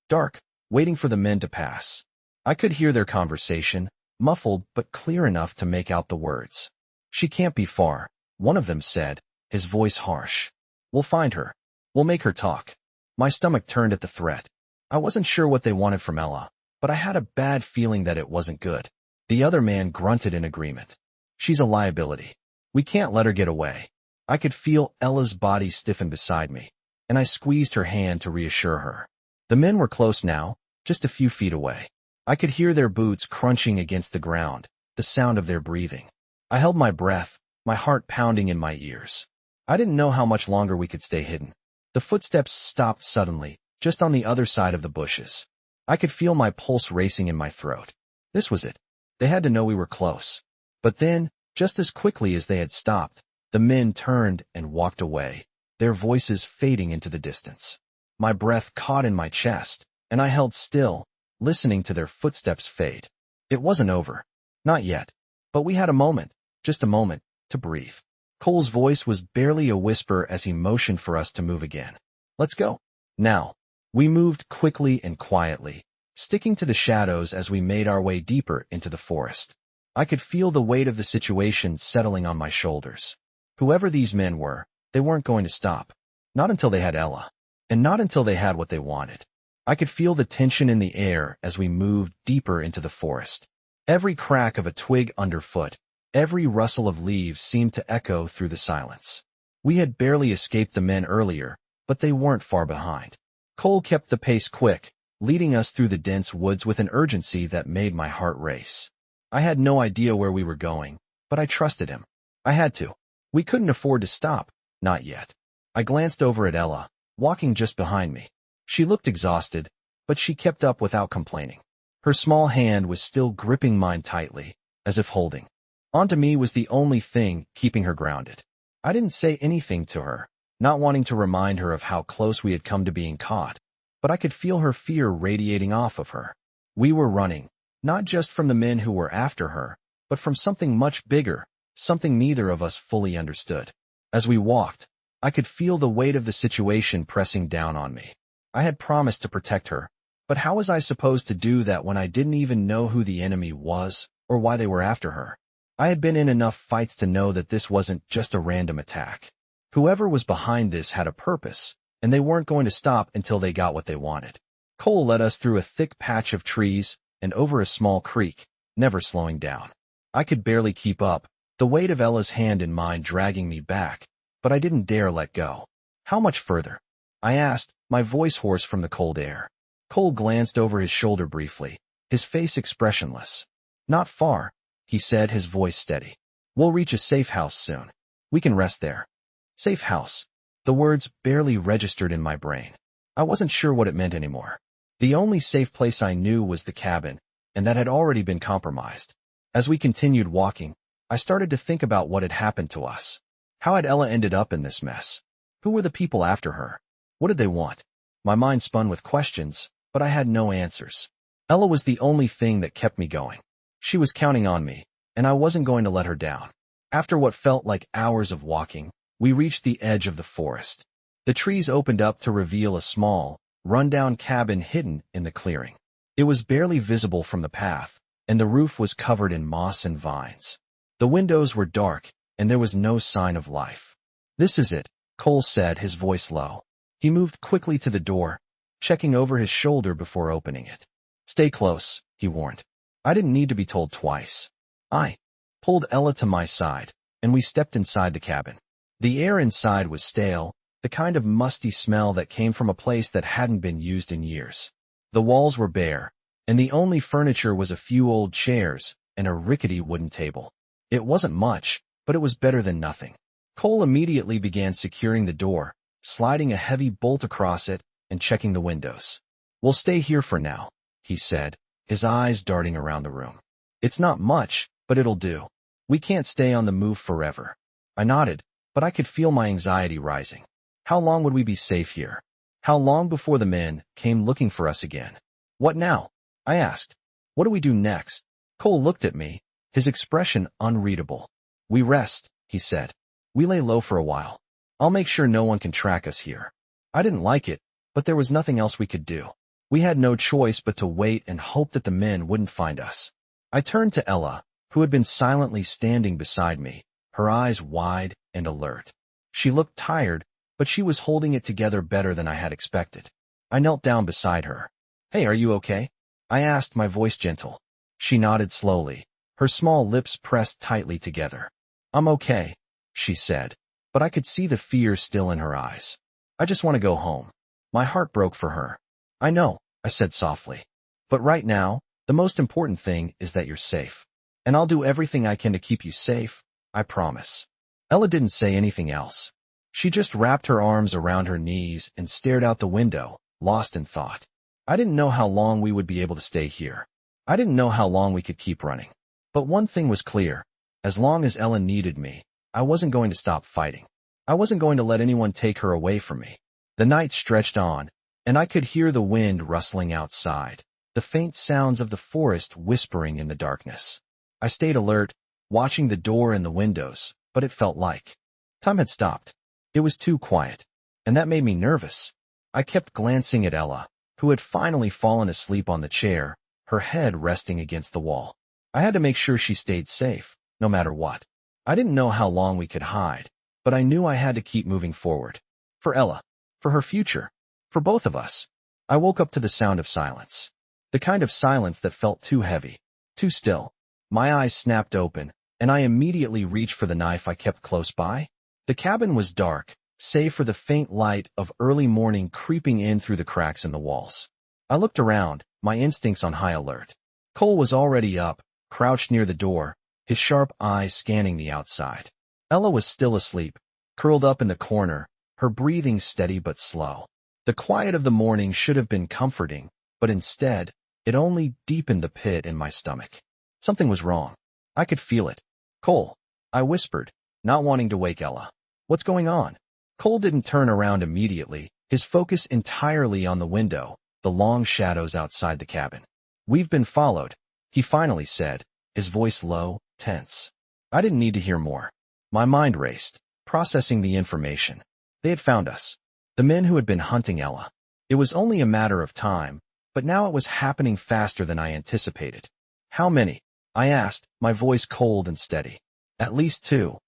dark, waiting for the men to pass. I could hear their conversation, muffled but clear enough to make out the words. She can't be far, one of them said, his voice harsh. We'll find her. We'll make her talk. My stomach turned at the threat. I wasn't sure what they wanted from Ella, but I had a bad feeling that it wasn't good. The other man grunted in agreement. She's a liability. We can't let her get away. I could feel Ella's body stiffen beside me, and I squeezed her hand to reassure her. The men were close now, just a few feet away. I could hear their boots crunching against the ground, the sound of their breathing. I held my breath, my heart pounding in my ears. I didn't know how much longer we could stay hidden. The footsteps stopped suddenly, just on the other side of the bushes. I could feel my pulse racing in my throat. This was it. They had to know we were close. But then, just as quickly as they had stopped, the men turned and walked away, their voices fading into the distance. My breath caught in my chest, and I held still, listening to their footsteps fade. It wasn't over. Not yet. But we had a moment, just a moment, to breathe. Cole's voice was barely a whisper as he motioned for us to move again. Let's go. Now. We moved quickly and quietly, sticking to the shadows as we made our way deeper into the forest. I could feel the weight of the situation settling on my shoulders. Whoever these men were, they weren't going to stop. Not until they had Ella. And not until they had what they wanted. I could feel the tension in the air as we moved deeper into the forest. Every crack of a twig underfoot, every rustle of leaves seemed to echo through the silence. We had barely escaped the men earlier, but they weren't far behind. Cole kept the pace quick, leading us through the dense woods with an urgency that made my heart race. I had no idea where we were going, but I trusted him. I had to. We couldn't afford to stop, not yet. I glanced over at Ella, walking just behind me. She looked exhausted, but she kept up without complaining. Her small hand was still gripping mine tightly, as if holding onto me was the only thing keeping her grounded. I didn't say anything to her, not wanting to remind her of how close we had come to being caught, but I could feel her fear radiating off of her. We were running, not just from the men who were after her, but from something much bigger, something neither of us fully understood. As we walked, I could feel the weight of the situation pressing down on me. I had promised to protect her, but how was I supposed to do that when I didn't even know who the enemy was or why they were after her? I had been in enough fights to know that this wasn't just a random attack. Whoever was behind this had a purpose, and they weren't going to stop until they got what they wanted. Cole led us through a thick patch of trees and over a small creek, never slowing down. I could barely keep up, the weight of Ella's hand in mine dragging me back, but I didn't dare let go. How much further? I asked, my voice hoarse from the cold air. Cole glanced over his shoulder briefly, his face expressionless. Not far, he said, his voice steady. We'll reach a safe house soon. We can rest there. Safe house. The words barely registered in my brain. I wasn't sure what it meant anymore. The only safe place I knew was the cabin, and that had already been compromised. As we continued walking, I started to think about what had happened to us. How had Ella ended up in this mess? Who were the people after her? What did they want? My mind spun with questions, but I had no answers. Ella was the only thing that kept me going. She was counting on me, and I wasn't going to let her down. After what felt like hours of walking, we reached the edge of the forest. The trees opened up to reveal a small, run-down cabin hidden in the clearing. It was barely visible from the path, and the roof was covered in moss and vines. The windows were dark, and there was no sign of life. This is it, Cole said, his voice low. He moved quickly to the door, checking over his shoulder before opening it. Stay close, he warned. I didn't need to be told twice. I pulled Ella to my side, and we stepped inside the cabin. The air inside was stale, the kind of musty smell that came from a place that hadn't been used in years. The walls were bare, and the only furniture was a few old chairs and a rickety wooden table. It wasn't much, but it was better than nothing. Cole immediately began securing the door, sliding a heavy bolt across it and checking the windows. We'll stay here for now, he said, his eyes darting around the room. It's not much, but it'll do. We can't stay on the move forever. I nodded, but I could feel my anxiety rising. How long would we be safe here? How long before the men came looking for us again? What now? I asked. What do we do next? Cole looked at me, his expression unreadable. We rest, he said. We lay low for a while. I'll make sure no one can track us here. I didn't like it, but there was nothing else we could do. We had no choice but to wait and hope that the men wouldn't find us. I turned to Ella, who had been silently standing beside me, her eyes wide and alert. She looked tired, but she was holding it together better than I had expected. I knelt down beside her. Hey, are you okay? I asked, my voice gentle. She nodded slowly, her small lips pressed tightly together. I'm okay, she said, but I could see the fear still in her eyes. I just want to go home. My heart broke for her. I know, I said softly. But right now, the most important thing is that you're safe. And I'll do everything I can to keep you safe, I promise. Ella didn't say anything else. She just wrapped her arms around her knees and stared out the window, lost in thought. I didn't know how long we would be able to stay here. I didn't know how long we could keep running. But one thing was clear. As long as Ella needed me, I wasn't going to stop fighting. I wasn't going to let anyone take her away from me. The night stretched on, and I could hear the wind rustling outside, the faint sounds of the forest whispering in the darkness. I stayed alert, watching the door and the windows, but it felt like time had stopped. It was too quiet, and that made me nervous. I kept glancing at Ella, who had finally fallen asleep on the chair, her head resting against the wall. I had to make sure she stayed safe, no matter what. I didn't know how long we could hide, but I knew I had to keep moving forward. For Ella, for her future, for both of us. I woke up to the sound of silence. The kind of silence that felt too heavy, too still. My eyes snapped open, and I immediately reached for the knife I kept close by. The cabin was dark, save for the faint light of early morning creeping in through the cracks in the walls. I looked around, my instincts on high alert. Cole was already up, crouched near the door, his sharp eyes scanning the outside. Ella was still asleep, curled up in the corner, her breathing steady but slow. The quiet of the morning should have been comforting, but instead, it only deepened the pit in my stomach. Something was wrong. I could feel it. Cole, I whispered, not wanting to wake Ella. What's going on? Cole didn't turn around immediately, his focus entirely on the window, the long shadows outside the cabin. We've been followed, he finally said, his voice low, tense. I didn't need to hear more. My mind raced, processing the information. They had found us. The men who had been hunting Ella. It was only a matter of time, but now it was happening faster than I anticipated. How many? I asked, my voice cold and steady. At least 2.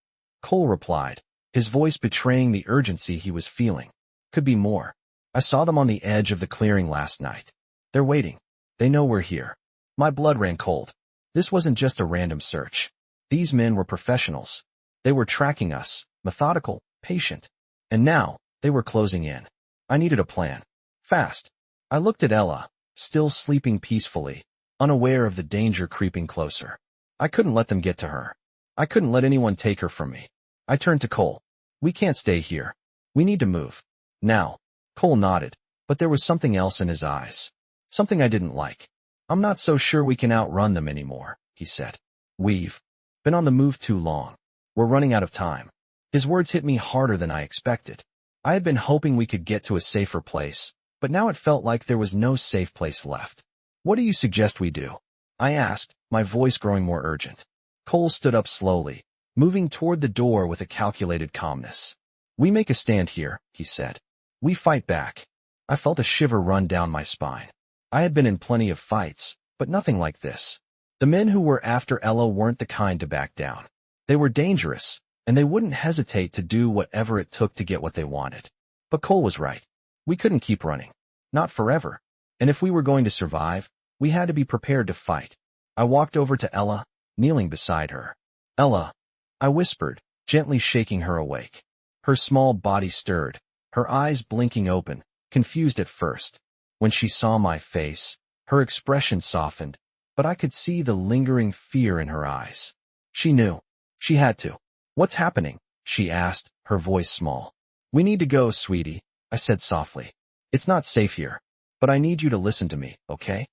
Cole replied, his voice betraying the urgency he was feeling. Could be more. I saw them on the edge of the clearing last night. They're waiting. They know we're here. My blood ran cold. This wasn't just a random search. These men were professionals. They were tracking us, methodical, patient. And now, they were closing in. I needed a plan. Fast. I looked at Ella, still sleeping peacefully, unaware of the danger creeping closer. I couldn't let them get to her. I couldn't let anyone take her from me. I turned to Cole. We can't stay here. We need to move. Now. Cole nodded, but there was something else in his eyes. Something I didn't like. I'm not so sure we can outrun them anymore, he said. We've been on the move too long. We're running out of time. His words hit me harder than I expected. I had been hoping we could get to a safer place, but now it felt like there was no safe place left. What do you suggest we do? I asked, my voice growing more urgent. Cole stood up slowly, moving toward the door with a calculated calmness. We make a stand here, he said. We fight back. I felt a shiver run down my spine. I had been in plenty of fights, but nothing like this. The men who were after Ella weren't the kind to back down. They were dangerous, and they wouldn't hesitate to do whatever it took to get what they wanted. But Cole was right. We couldn't keep running. Not forever. And if we were going to survive, we had to be prepared to fight. I walked over to Ella, kneeling beside her. Ella, I whispered, gently shaking her awake. Her small body stirred, her eyes blinking open, confused at first. When she saw my face, her expression softened, but I could see the lingering fear in her eyes. She knew. She had to. What's happening? She asked, her voice small. We need to go, sweetie, I said softly. It's not safe here, but I need you to listen to me, okay?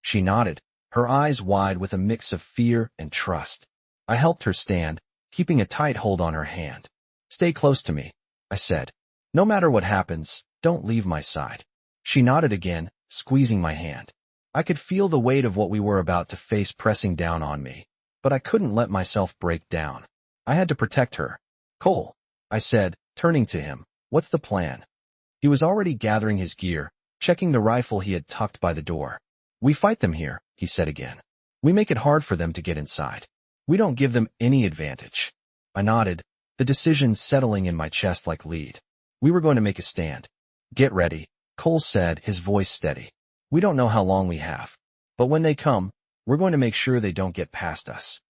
She nodded, her eyes wide with a mix of fear and trust. I helped her stand, keeping a tight hold on her hand. Stay close to me, I said. No matter what happens, don't leave my side. She nodded again, squeezing my hand. I could feel the weight of what we were about to face pressing down on me, but I couldn't let myself break down. I had to protect her. Cole, I said, turning to him, what's the plan? He was already gathering his gear, checking the rifle he had tucked by the door. We fight them here, he said again. We make it hard for them to get inside. We don't give them any advantage. I nodded, the decision settling in my chest like lead. We were going to make a stand. Get ready, Cole said, his voice steady. We don't know how long we have, but when they come, we're going to make sure they don't get past us.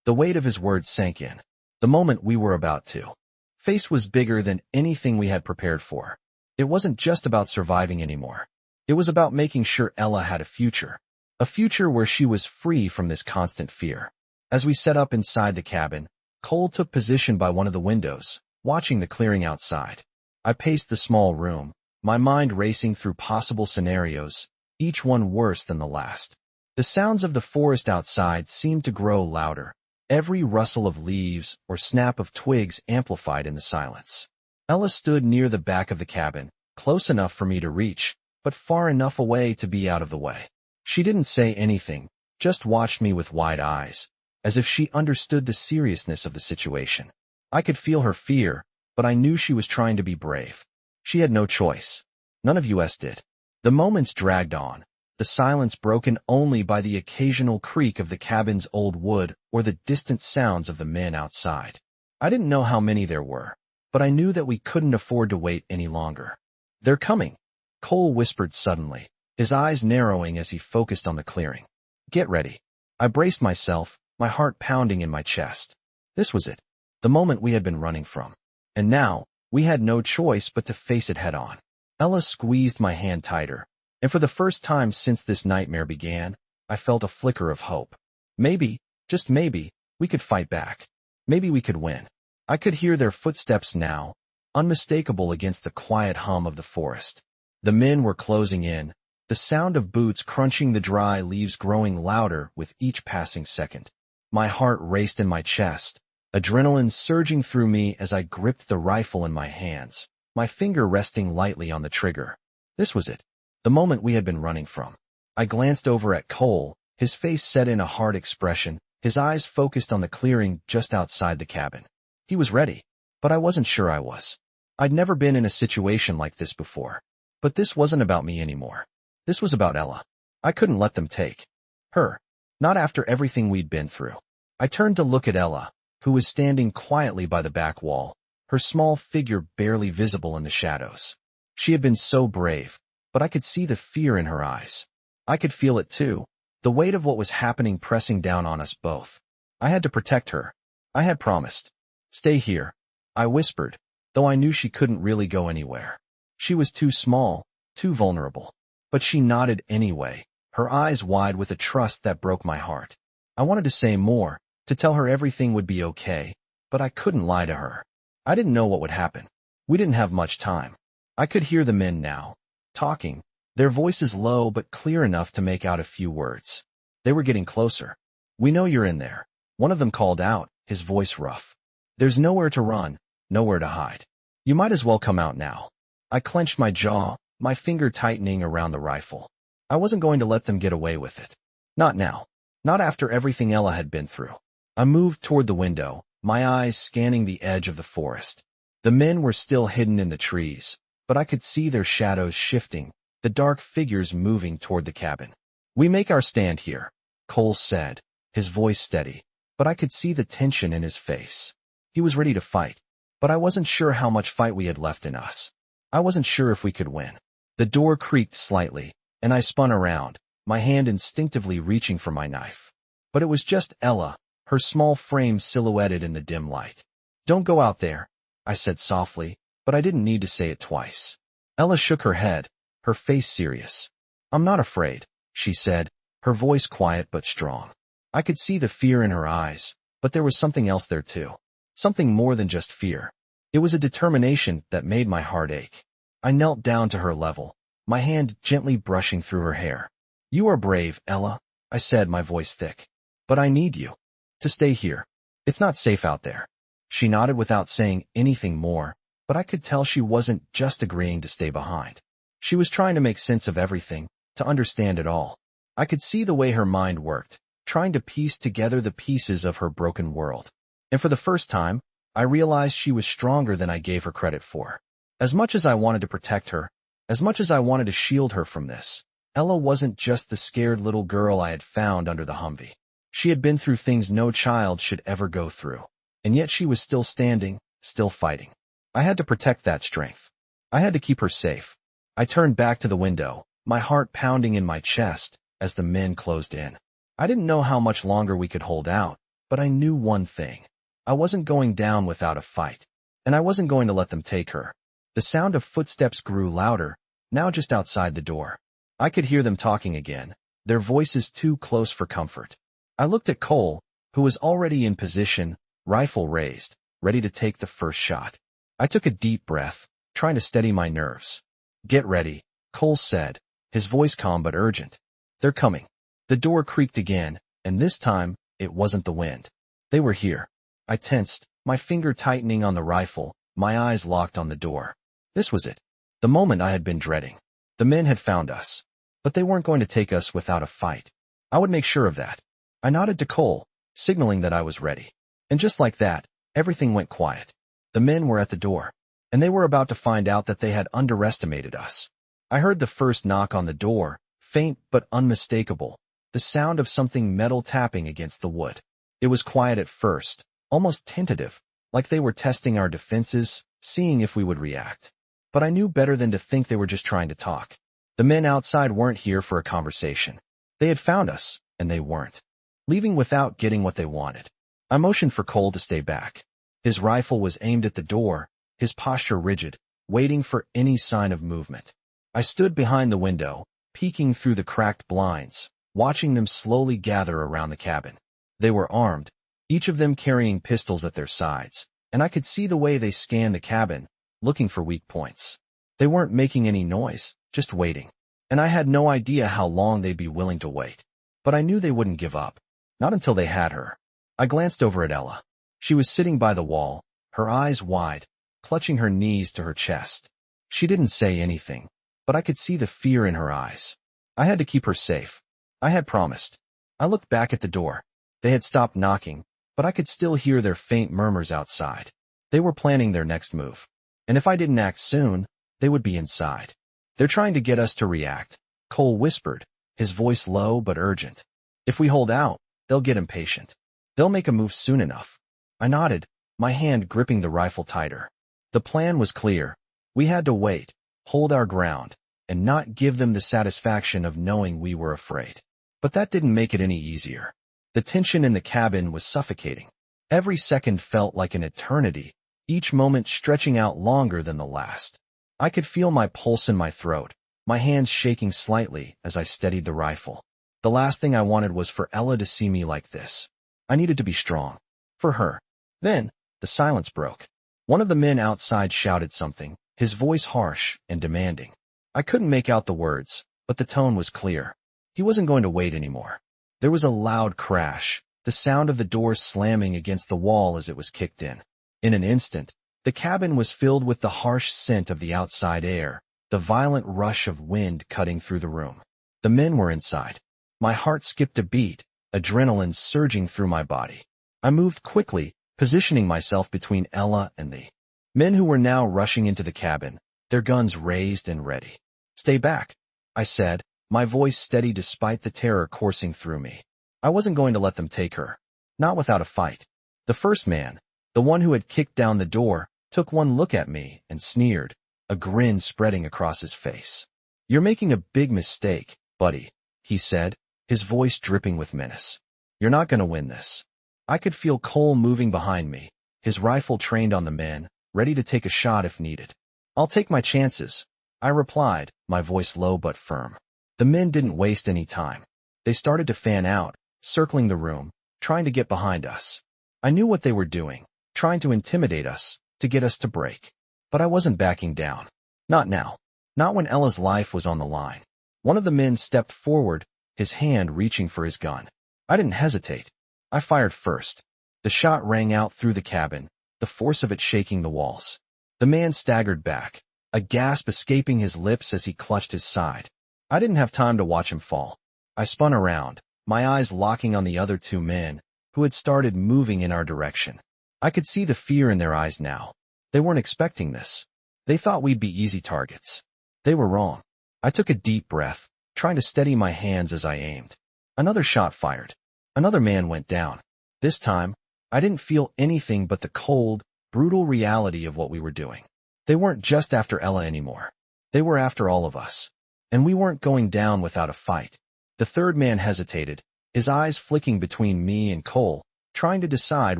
The weight of his words sank in. The moment we were about to face was bigger than anything we had prepared for. It wasn't just about surviving anymore. It was about making sure Ella had a future where she was free from this constant fear. As we set up inside the cabin, Cole took position by one of the windows, watching the clearing outside. I paced the small room, my mind racing through possible scenarios, each one worse than the last. The sounds of the forest outside seemed to grow louder, every rustle of leaves or snap of twigs amplified in the silence. Ella stood near the back of the cabin, close enough for me to reach, but far enough away to be out of the way. She didn't say anything, just watched me with wide eyes, as if she understood the seriousness of the situation. I could feel her fear, but I knew she was trying to be brave. She had no choice. None of us did. The moments dragged on, the silence broken only by the occasional creak of the cabin's old wood or the distant sounds of the men outside. I didn't know how many there were, but I knew that we couldn't afford to wait any longer. They're coming, Cole whispered suddenly, his eyes narrowing as he focused on the clearing. Get ready. I braced myself, my heart pounding in my chest. This was it, the moment we had been running from. And now, we had no choice but to face it head-on. Ella squeezed my hand tighter, and for the first time since this nightmare began, I felt a flicker of hope. Maybe, just maybe, we could fight back. Maybe we could win. I could hear their footsteps now, unmistakable against the quiet hum of the forest. The men were closing in, the sound of boots crunching the dry leaves growing louder with each passing second. My heart raced in my chest, adrenaline surging through me as I gripped the rifle in my hands, my finger resting lightly on the trigger. This was it, the moment we had been running from. I glanced over at Cole, his face set in a hard expression, his eyes focused on the clearing just outside the cabin. He was ready, but I wasn't sure I was. I'd never been in a situation like this before. But this wasn't about me anymore. This was about Ella. I couldn't let them take her. Not after everything we'd been through. I turned to look at Ella, who was standing quietly by the back wall, her small figure barely visible in the shadows. She had been so brave, but I could see the fear in her eyes. I could feel it too, the weight of what was happening pressing down on us both. I had to protect her. I had promised. Stay here, I whispered, though I knew she couldn't really go anywhere. She was too small, too vulnerable. But she nodded anyway, her eyes wide with a trust that broke my heart. I wanted to say more, to tell her everything would be okay, but I couldn't lie to her. I didn't know what would happen. We didn't have much time. I could hear the men now, talking, their voices low but clear enough to make out a few words. They were getting closer. We know you're in there, one of them called out, his voice rough. There's nowhere to run, nowhere to hide. You might as well come out now. I clenched my jaw, my finger tightening around the rifle. I wasn't going to let them get away with it. Not now. Not after everything Ella had been through. I moved toward the window, my eyes scanning the edge of the forest. The men were still hidden in the trees, but I could see their shadows shifting, the dark figures moving toward the cabin. We make our stand here, Cole said, his voice steady, but I could see the tension in his face. He was ready to fight, but I wasn't sure how much fight we had left in us. I wasn't sure if we could win. The door creaked slightly, and I spun around, my hand instinctively reaching for my knife. But it was just Ella, her small frame silhouetted in the dim light. Don't go out there, I said softly, but I didn't need to say it twice. Ella shook her head, her face serious. I'm not afraid, she said, her voice quiet but strong. I could see the fear in her eyes, but there was something else there too. Something more than just fear. It was a determination that made my heart ache. I knelt down to her level, my hand gently brushing through her hair. You are brave, Ella, I said, my voice thick. But I need you to stay here. It's not safe out there. She nodded without saying anything more, but I could tell she wasn't just agreeing to stay behind. She was trying to make sense of everything, to understand it all. I could see the way her mind worked, trying to piece together the pieces of her broken world. And for the first time, I realized she was stronger than I gave her credit for. As much as I wanted to protect her, as much as I wanted to shield her from this, Ella wasn't just the scared little girl I had found under the Humvee. She had been through things no child should ever go through. And yet she was still standing, still fighting. I had to protect that strength. I had to keep her safe. I turned back to the window, my heart pounding in my chest as the men closed in. I didn't know how much longer we could hold out, but I knew one thing. I wasn't going down without a fight, and I wasn't going to let them take her. The sound of footsteps grew louder, now just outside the door. I could hear them talking again, their voices too close for comfort. I looked at Cole, who was already in position, rifle raised, ready to take the first shot. I took a deep breath, trying to steady my nerves. Get ready, Cole said, his voice calm but urgent. They're coming. The door creaked again, and this time, it wasn't the wind. They were here. I tensed, my finger tightening on the rifle, my eyes locked on the door. This was it. The moment I had been dreading. The men had found us. But they weren't going to take us without a fight. I would make sure of that. I nodded to Cole, signaling that I was ready. And just like that, everything went quiet. The men were at the door, and they were about to find out that they had underestimated us. I heard the first knock on the door, faint but unmistakable, the sound of something metal tapping against the wood. It was quiet at first, almost tentative, like they were testing our defenses, seeing if we would react. But I knew better than to think they were just trying to talk. The men outside weren't here for a conversation. They had found us, and they weren't. leaving without getting what they wanted. I motioned for Cole to stay back. His rifle was aimed at the door, his posture rigid, waiting for any sign of movement. I stood behind the window, peeking through the cracked blinds, watching them slowly gather around the cabin. They were armed, each of them carrying pistols at their sides, and I could see the way they scanned the cabin, looking for weak points. They weren't making any noise, just waiting. And I had no idea how long they'd be willing to wait. But I knew they wouldn't give up. Not until they had her. I glanced over at Ella. She was sitting by the wall, her eyes wide, clutching her knees to her chest. She didn't say anything, but I could see the fear in her eyes. I had to keep her safe. I had promised. I looked back at the door. They had stopped knocking, but I could still hear their faint murmurs outside. They were planning their next move. And if I didn't act soon, they would be inside. They're trying to get us to react, Cole whispered, his voice low but urgent. If we hold out, they'll get impatient. They'll make a move soon enough. I nodded, my hand gripping the rifle tighter. The plan was clear. We had to wait, hold our ground, and not give them the satisfaction of knowing we were afraid. But that didn't make it any easier. The tension in the cabin was suffocating. Every second felt like an eternity, each moment stretching out longer than the last. I could feel my pulse in my throat, my hands shaking slightly as I steadied the rifle. The last thing I wanted was for Ella to see me like this. I needed to be strong. For her. Then, the silence broke. One of the men outside shouted something, his voice harsh and demanding. I couldn't make out the words, but the tone was clear. He wasn't going to wait anymore. There was a loud crash, the sound of the door slamming against the wall as it was kicked in. In an instant, the cabin was filled with the harsh scent of the outside air, the violent rush of wind cutting through the room. The men were inside. My heart skipped a beat, adrenaline surging through my body. I moved quickly, positioning myself between Ella and the men who were now rushing into the cabin, their guns raised and ready. Stay back, I said, my voice steady despite the terror coursing through me. I wasn't going to let them take her. Not without a fight. The first man, the one who had kicked down the door, took one look at me and sneered, a grin spreading across his face. You're making a big mistake, buddy, he said, his voice dripping with menace. You're not going to win this. I could feel Cole moving behind me, his rifle trained on the men, ready to take a shot if needed. I'll take my chances, I replied, my voice low but firm. The men didn't waste any time. They started to fan out, circling the room, trying to get behind us. I knew what they were doing, trying to intimidate us, to get us to break. But I wasn't backing down. Not now. Not when Ella's life was on the line. One of the men stepped forward, his hand reaching for his gun. I didn't hesitate. I fired first. The shot rang out through the cabin, the force of it shaking the walls. The man staggered back, a gasp escaping his lips as he clutched his side. I didn't have time to watch him fall. I spun around, my eyes locking on the other two men, who had started moving in our direction. I could see the fear in their eyes now. They weren't expecting this. They thought we'd be easy targets. They were wrong. I took a deep breath, trying to steady my hands as I aimed. Another shot fired. Another man went down. This time, I didn't feel anything but the cold, brutal reality of what we were doing. They weren't just after Ella anymore. They were after all of us. And we weren't going down without a fight. The third man hesitated, his eyes flicking between me and Cole, trying to decide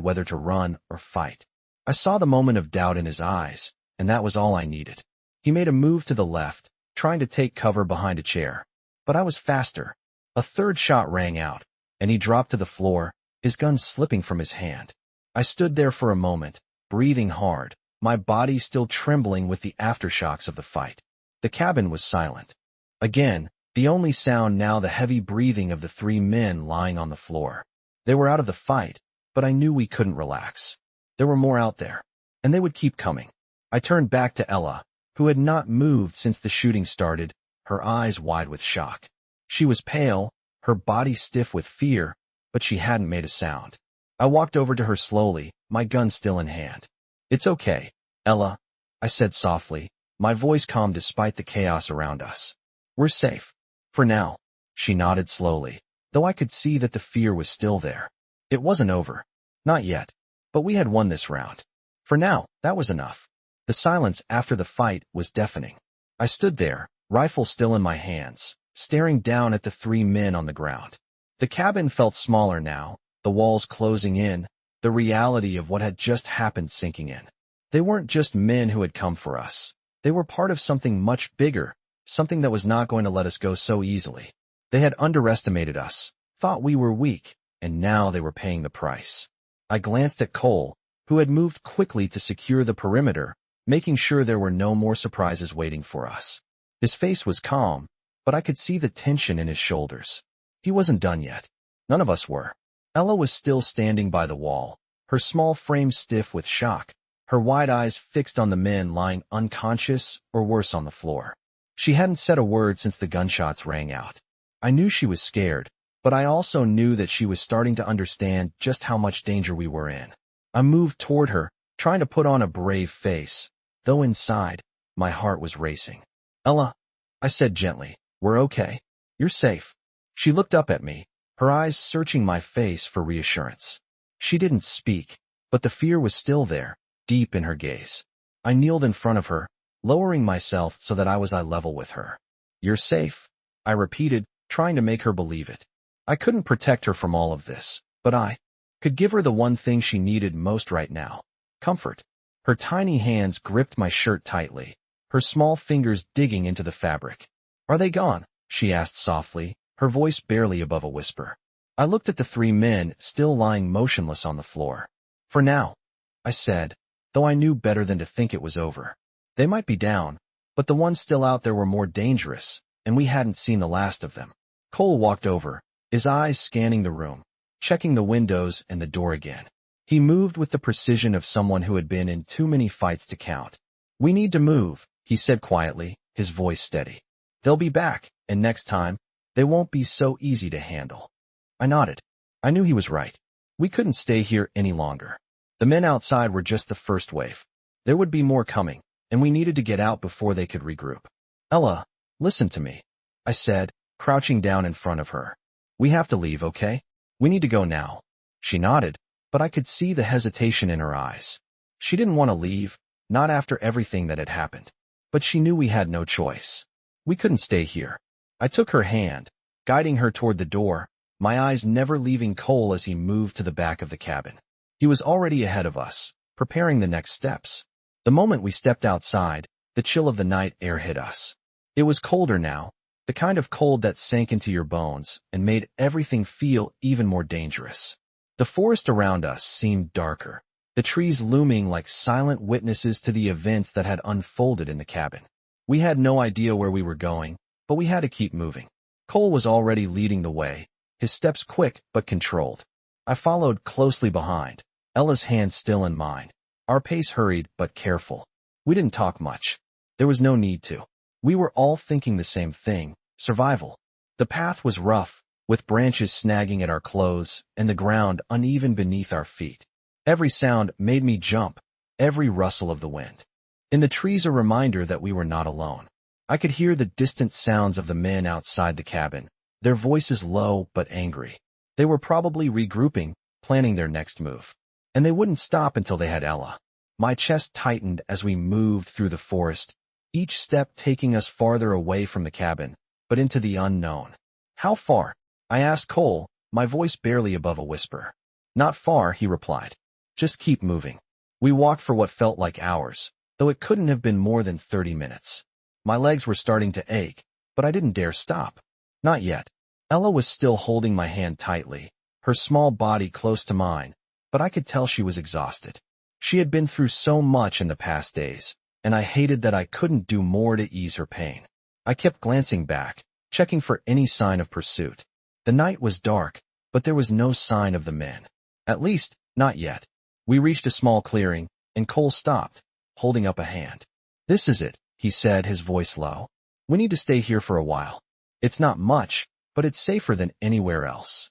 whether to run or fight. I saw the moment of doubt in his eyes, and that was all I needed. He made a move to the left, trying to take cover behind a chair. But I was faster. A third shot rang out, and he dropped to the floor, his gun slipping from his hand. I stood there for a moment, breathing hard, my body still trembling with the aftershocks of the fight. The cabin was silent. Again, the only sound now the heavy breathing of the three men lying on the floor. They were out of the fight, but I knew we couldn't relax. There were more out there, and they would keep coming. I turned back to Ella, who had not moved since the shooting started, her eyes wide with shock. She was pale, her body stiff with fear, but she hadn't made a sound. I walked over to her slowly, my gun still in hand. It's okay, Ella, I said softly, my voice calm despite the chaos around us. We're safe. For now. She nodded slowly, though I could see that the fear was still there. It wasn't over. Not yet. But we had won this round. For now, that was enough. The silence after the fight was deafening. I stood there, rifle still in my hands, staring down at the three men on the ground. The cabin felt smaller now, the walls closing in, the reality of what had just happened sinking in. They weren't just men who had come for us. They were part of something much bigger, something that was not going to let us go so easily. They had underestimated us, thought we were weak, and now they were paying the price. I glanced at Cole, who had moved quickly to secure the perimeter, making sure there were no more surprises waiting for us. His face was calm, but I could see the tension in his shoulders. He wasn't done yet. None of us were. Ella was still standing by the wall, her small frame stiff with shock, her wide eyes fixed on the men lying unconscious or worse on the floor. She hadn't said a word since the gunshots rang out. I knew she was scared, but I also knew that she was starting to understand just how much danger we were in. I moved toward her, trying to put on a brave face, though inside, my heart was racing. "Ella," I said gently, "we're okay. You're safe." She looked up at me, her eyes searching my face for reassurance. She didn't speak, but the fear was still there, deep in her gaze. I kneeled in front of her, lowering myself so that I was eye level with her. "You're safe," I repeated, trying to make her believe it. I couldn't protect her from all of this, but I could give her the one thing she needed most right now: comfort. Her tiny hands gripped my shirt tightly, her small fingers digging into the fabric. "Are they gone?" she asked softly, her voice barely above a whisper. I looked at the three men still lying motionless on the floor. "For now," I said, though I knew better than to think it was over. They might be down, but the ones still out there were more dangerous, and we hadn't seen the last of them. Cole walked over, his eyes scanning the room, checking the windows and the door again. He moved with the precision of someone who had been in too many fights to count. "We need to move," he said quietly, his voice steady. "They'll be back, and next time, they won't be so easy to handle." I nodded. I knew he was right. We couldn't stay here any longer. The men outside were just the first wave. There would be more coming, and we needed to get out before they could regroup. "Ella, listen to me," I said, crouching down in front of her. "We have to leave, okay? We need to go now." She nodded, but I could see the hesitation in her eyes. She didn't want to leave, not after everything that had happened. But she knew we had no choice. We couldn't stay here. I took her hand, guiding her toward the door, my eyes never leaving Cole as he moved to the back of the cabin. He was already ahead of us, preparing the next steps. The moment we stepped outside, the chill of the night air hit us. It was colder now, the kind of cold that sank into your bones and made everything feel even more dangerous. The forest around us seemed darker, the trees looming like silent witnesses to the events that had unfolded in the cabin. We had no idea where we were going, but we had to keep moving. Cole was already leading the way, his steps quick but controlled. I followed closely behind, Ella's hand still in mine. Our pace hurried but careful. We didn't talk much. There was no need to. We were all thinking the same thing: survival. The path was rough, with branches snagging at our clothes and the ground uneven beneath our feet. Every sound made me jump, every rustle of the wind. In the trees, a reminder that we were not alone. I could hear the distant sounds of the men outside the cabin, their voices low but angry. They were probably regrouping, planning their next move. And they wouldn't stop until they had Ella. My chest tightened as we moved through the forest, each step taking us farther away from the cabin, but into the unknown. "How far?" I asked Cole, my voice barely above a whisper. "Not far," he replied. "Just keep moving." We walked for what felt like hours, though it couldn't have been more than 30 minutes. My legs were starting to ache, but I didn't dare stop. Not yet. Ella was still holding my hand tightly, her small body close to mine, but I could tell she was exhausted. She had been through so much in the past days, and I hated that I couldn't do more to ease her pain. I kept glancing back, checking for any sign of pursuit. The night was dark, but there was no sign of the men. At least, not yet. We reached a small clearing, and Cole stopped, holding up a hand. "This is it," he said, his voice low. "We need to stay here for a while. It's not much, but it's safer than anywhere else."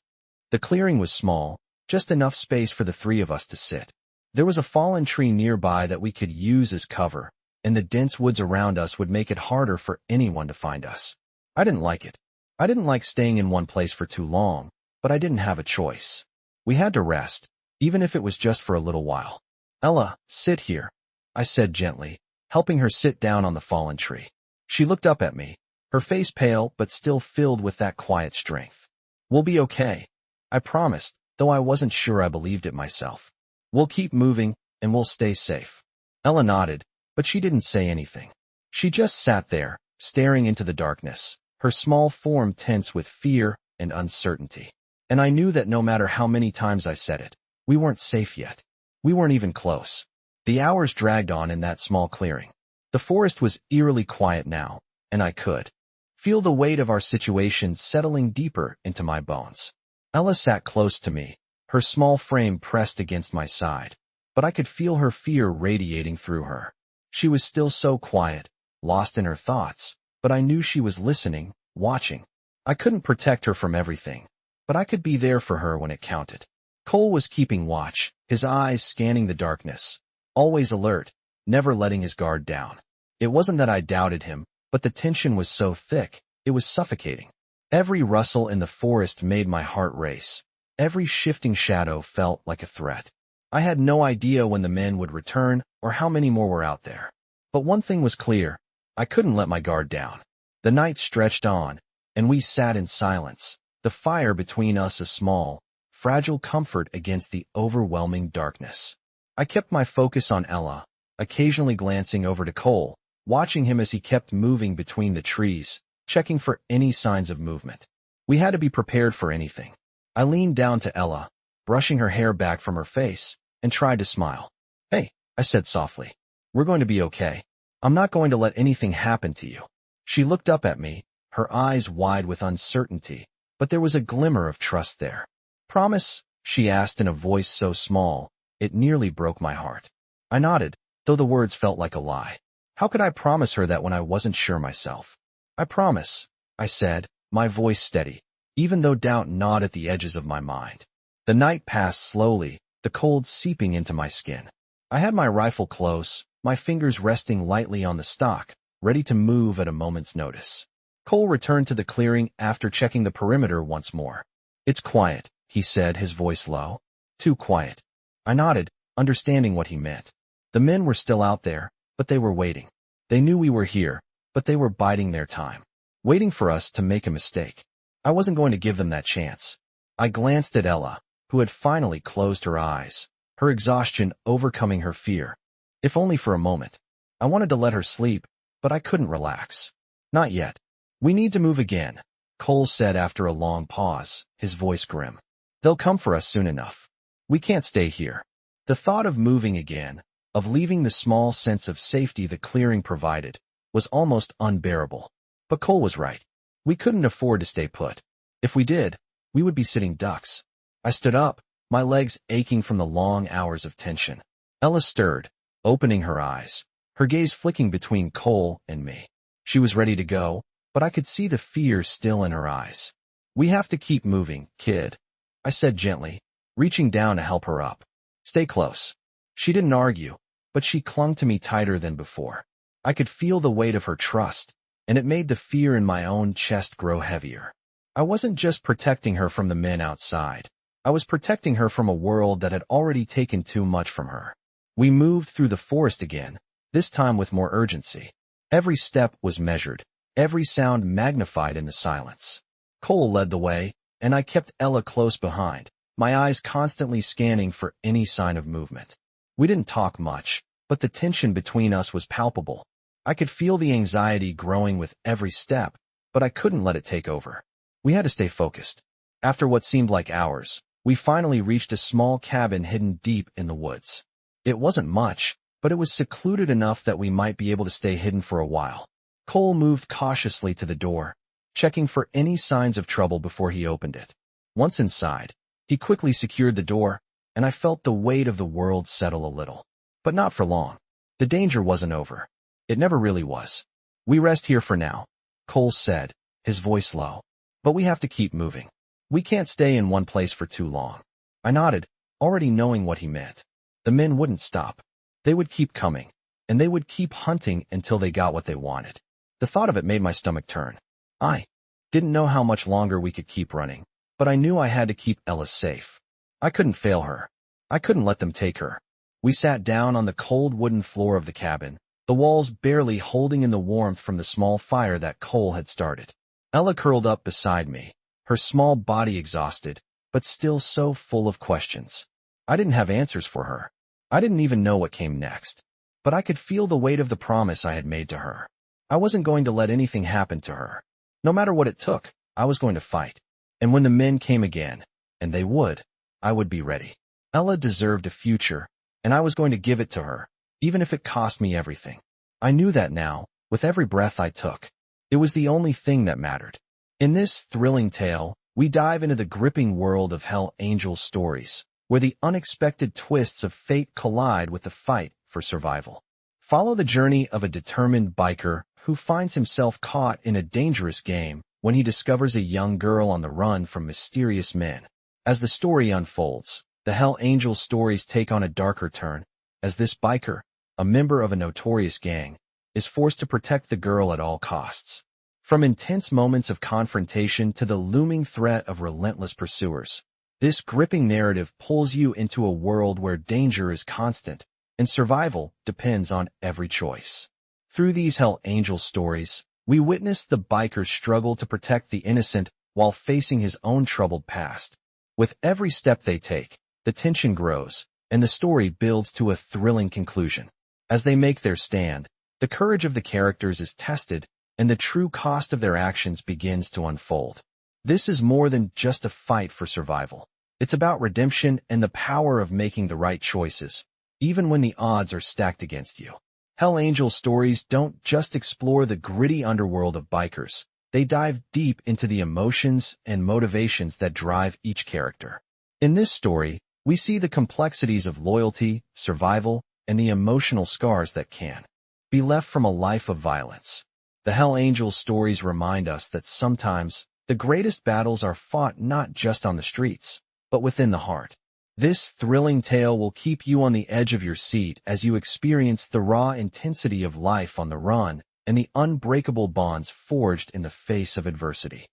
The clearing was small, just enough space for the three of us to sit. There was a fallen tree nearby that we could use as cover, and the dense woods around us would make it harder for anyone to find us. I didn't like it. I didn't like staying in one place for too long, but I didn't have a choice. We had to rest, even if it was just for a little while. "Ella, sit here," I said gently, helping her sit down on the fallen tree. She looked up at me, her face pale but still filled with that quiet strength. We'll be okay. I promised, though I wasn't sure I believed it myself. We'll keep moving, and we'll stay safe. Ella nodded, but she didn't say anything. She just sat there, staring into the darkness, her small form tense with fear and uncertainty. And I knew that no matter how many times I said it, we weren't safe yet. We weren't even close. The hours dragged on in that small clearing. The forest was eerily quiet now, and I could feel the weight of our situation settling deeper into my bones. Ella sat close to me, her small frame pressed against my side, but I could feel her fear radiating through her. She was still so quiet, lost in her thoughts, but I knew she was listening, watching. I couldn't protect her from everything, but I could be there for her when it counted. Cole was keeping watch, his eyes scanning the darkness, always alert, never letting his guard down. It wasn't that I doubted him, but the tension was so thick, it was suffocating. Every rustle in the forest made my heart race. Every shifting shadow felt like a threat. I had no idea when the men would return or how many more were out there. But one thing was clear, I couldn't let my guard down. The night stretched on, and we sat in silence, the fire between us a small, fragile comfort against the overwhelming darkness. I kept my focus on Ella, occasionally glancing over to Cole, watching him as he kept moving between the trees, checking for any signs of movement. We had to be prepared for anything. I leaned down to Ella, brushing her hair back from her face, and tried to smile. "Hey," I said softly. "We're going to be okay. I'm not going to let anything happen to you." She looked up at me, her eyes wide with uncertainty, but there was a glimmer of trust there. "Promise?" she asked in a voice so small, it nearly broke my heart. I nodded, though the words felt like a lie. How could I promise her that when I wasn't sure myself? "I promise," I said, my voice steady, even though doubt gnawed at the edges of my mind. The night passed slowly, the cold seeping into my skin. I had my rifle close, my fingers resting lightly on the stock, ready to move at a moment's notice. Cole returned to the clearing after checking the perimeter once more. "It's quiet," he said, his voice low. "Too quiet." I nodded, understanding what he meant. The men were still out there, but they were waiting. They knew we were here, but they were biding their time, waiting for us to make a mistake. I wasn't going to give them that chance. I glanced at Ella, who had finally closed her eyes, her exhaustion overcoming her fear. If only for a moment. I wanted to let her sleep, but I couldn't relax. "Not yet. We need to move again," Cole said after a long pause, his voice grim. "They'll come for us soon enough. We can't stay here." The thought of moving again, of leaving the small sense of safety the clearing provided, was almost unbearable. But Cole was right. We couldn't afford to stay put. If we did, we would be sitting ducks. I stood up, my legs aching from the long hours of tension. Ella stirred, opening her eyes, her gaze flicking between Cole and me. She was ready to go, but I could see the fear still in her eyes. "We have to keep moving, kid," I said gently, reaching down to help her up. "Stay close." She didn't argue, but she clung to me tighter than before. I could feel the weight of her trust, and it made the fear in my own chest grow heavier. I wasn't just protecting her from the men outside. I was protecting her from a world that had already taken too much from her. We moved through the forest again, this time with more urgency. Every step was measured, every sound magnified in the silence. Cole led the way, and I kept Ella close behind, my eyes constantly scanning for any sign of movement. We didn't talk much, but the tension between us was palpable. I could feel the anxiety growing with every step, but I couldn't let it take over. We had to stay focused. After what seemed like hours, we finally reached a small cabin hidden deep in the woods. It wasn't much, but it was secluded enough that we might be able to stay hidden for a while. Cole moved cautiously to the door, checking for any signs of trouble before he opened it. Once inside, he quickly secured the door, and I felt the weight of the world settle a little. But not for long. The danger wasn't over. It never really was. "We rest here for now," Cole said, his voice low. "But we have to keep moving. We can't stay in one place for too long." I nodded, already knowing what he meant. The men wouldn't stop. They would keep coming, and they would keep hunting until they got what they wanted. The thought of it made my stomach turn. I didn't know how much longer we could keep running, but I knew I had to keep Ella safe. I couldn't fail her. I couldn't let them take her. We sat down on the cold wooden floor of the cabin, the walls barely holding in the warmth from the small fire that Cole had started. Ella curled up beside me, her small body exhausted, but still so full of questions. I didn't have answers for her. I didn't even know what came next. But I could feel the weight of the promise I had made to her. I wasn't going to let anything happen to her. No matter what it took, I was going to fight. And when the men came again, and they would, I would be ready. Ella deserved a future, and I was going to give it to her, even if it cost me everything. I knew that now, with every breath I took. It was the only thing that mattered. In this thrilling tale, we dive into the gripping world of Hell Angel stories, where the unexpected twists of fate collide with the fight for survival. Follow the journey of a determined biker who finds himself caught in a dangerous game when he discovers a young girl on the run from mysterious men. As the story unfolds, the Hell Angel stories take on a darker turn, as this biker, a member of a notorious gang, is forced to protect the girl at all costs. From intense moments of confrontation to the looming threat of relentless pursuers, this gripping narrative pulls you into a world where danger is constant and survival depends on every choice. Through these Hell Angel stories, we witness the biker's struggle to protect the innocent while facing his own troubled past. With every step they take, the tension grows, and the story builds to a thrilling conclusion. As they make their stand, the courage of the characters is tested, and the true cost of their actions begins to unfold. This is more than just a fight for survival. It's about redemption and the power of making the right choices, even when the odds are stacked against you. Hell Angel stories don't just explore the gritty underworld of bikers. They dive deep into the emotions and motivations that drive each character. In this story, we see the complexities of loyalty, survival, and the emotional scars that can be left from a life of violence. The Hell Angel stories remind us that sometimes the greatest battles are fought not just on the streets, but within the heart. This thrilling tale will keep you on the edge of your seat as you experience the raw intensity of life on the run and the unbreakable bonds forged in the face of adversity.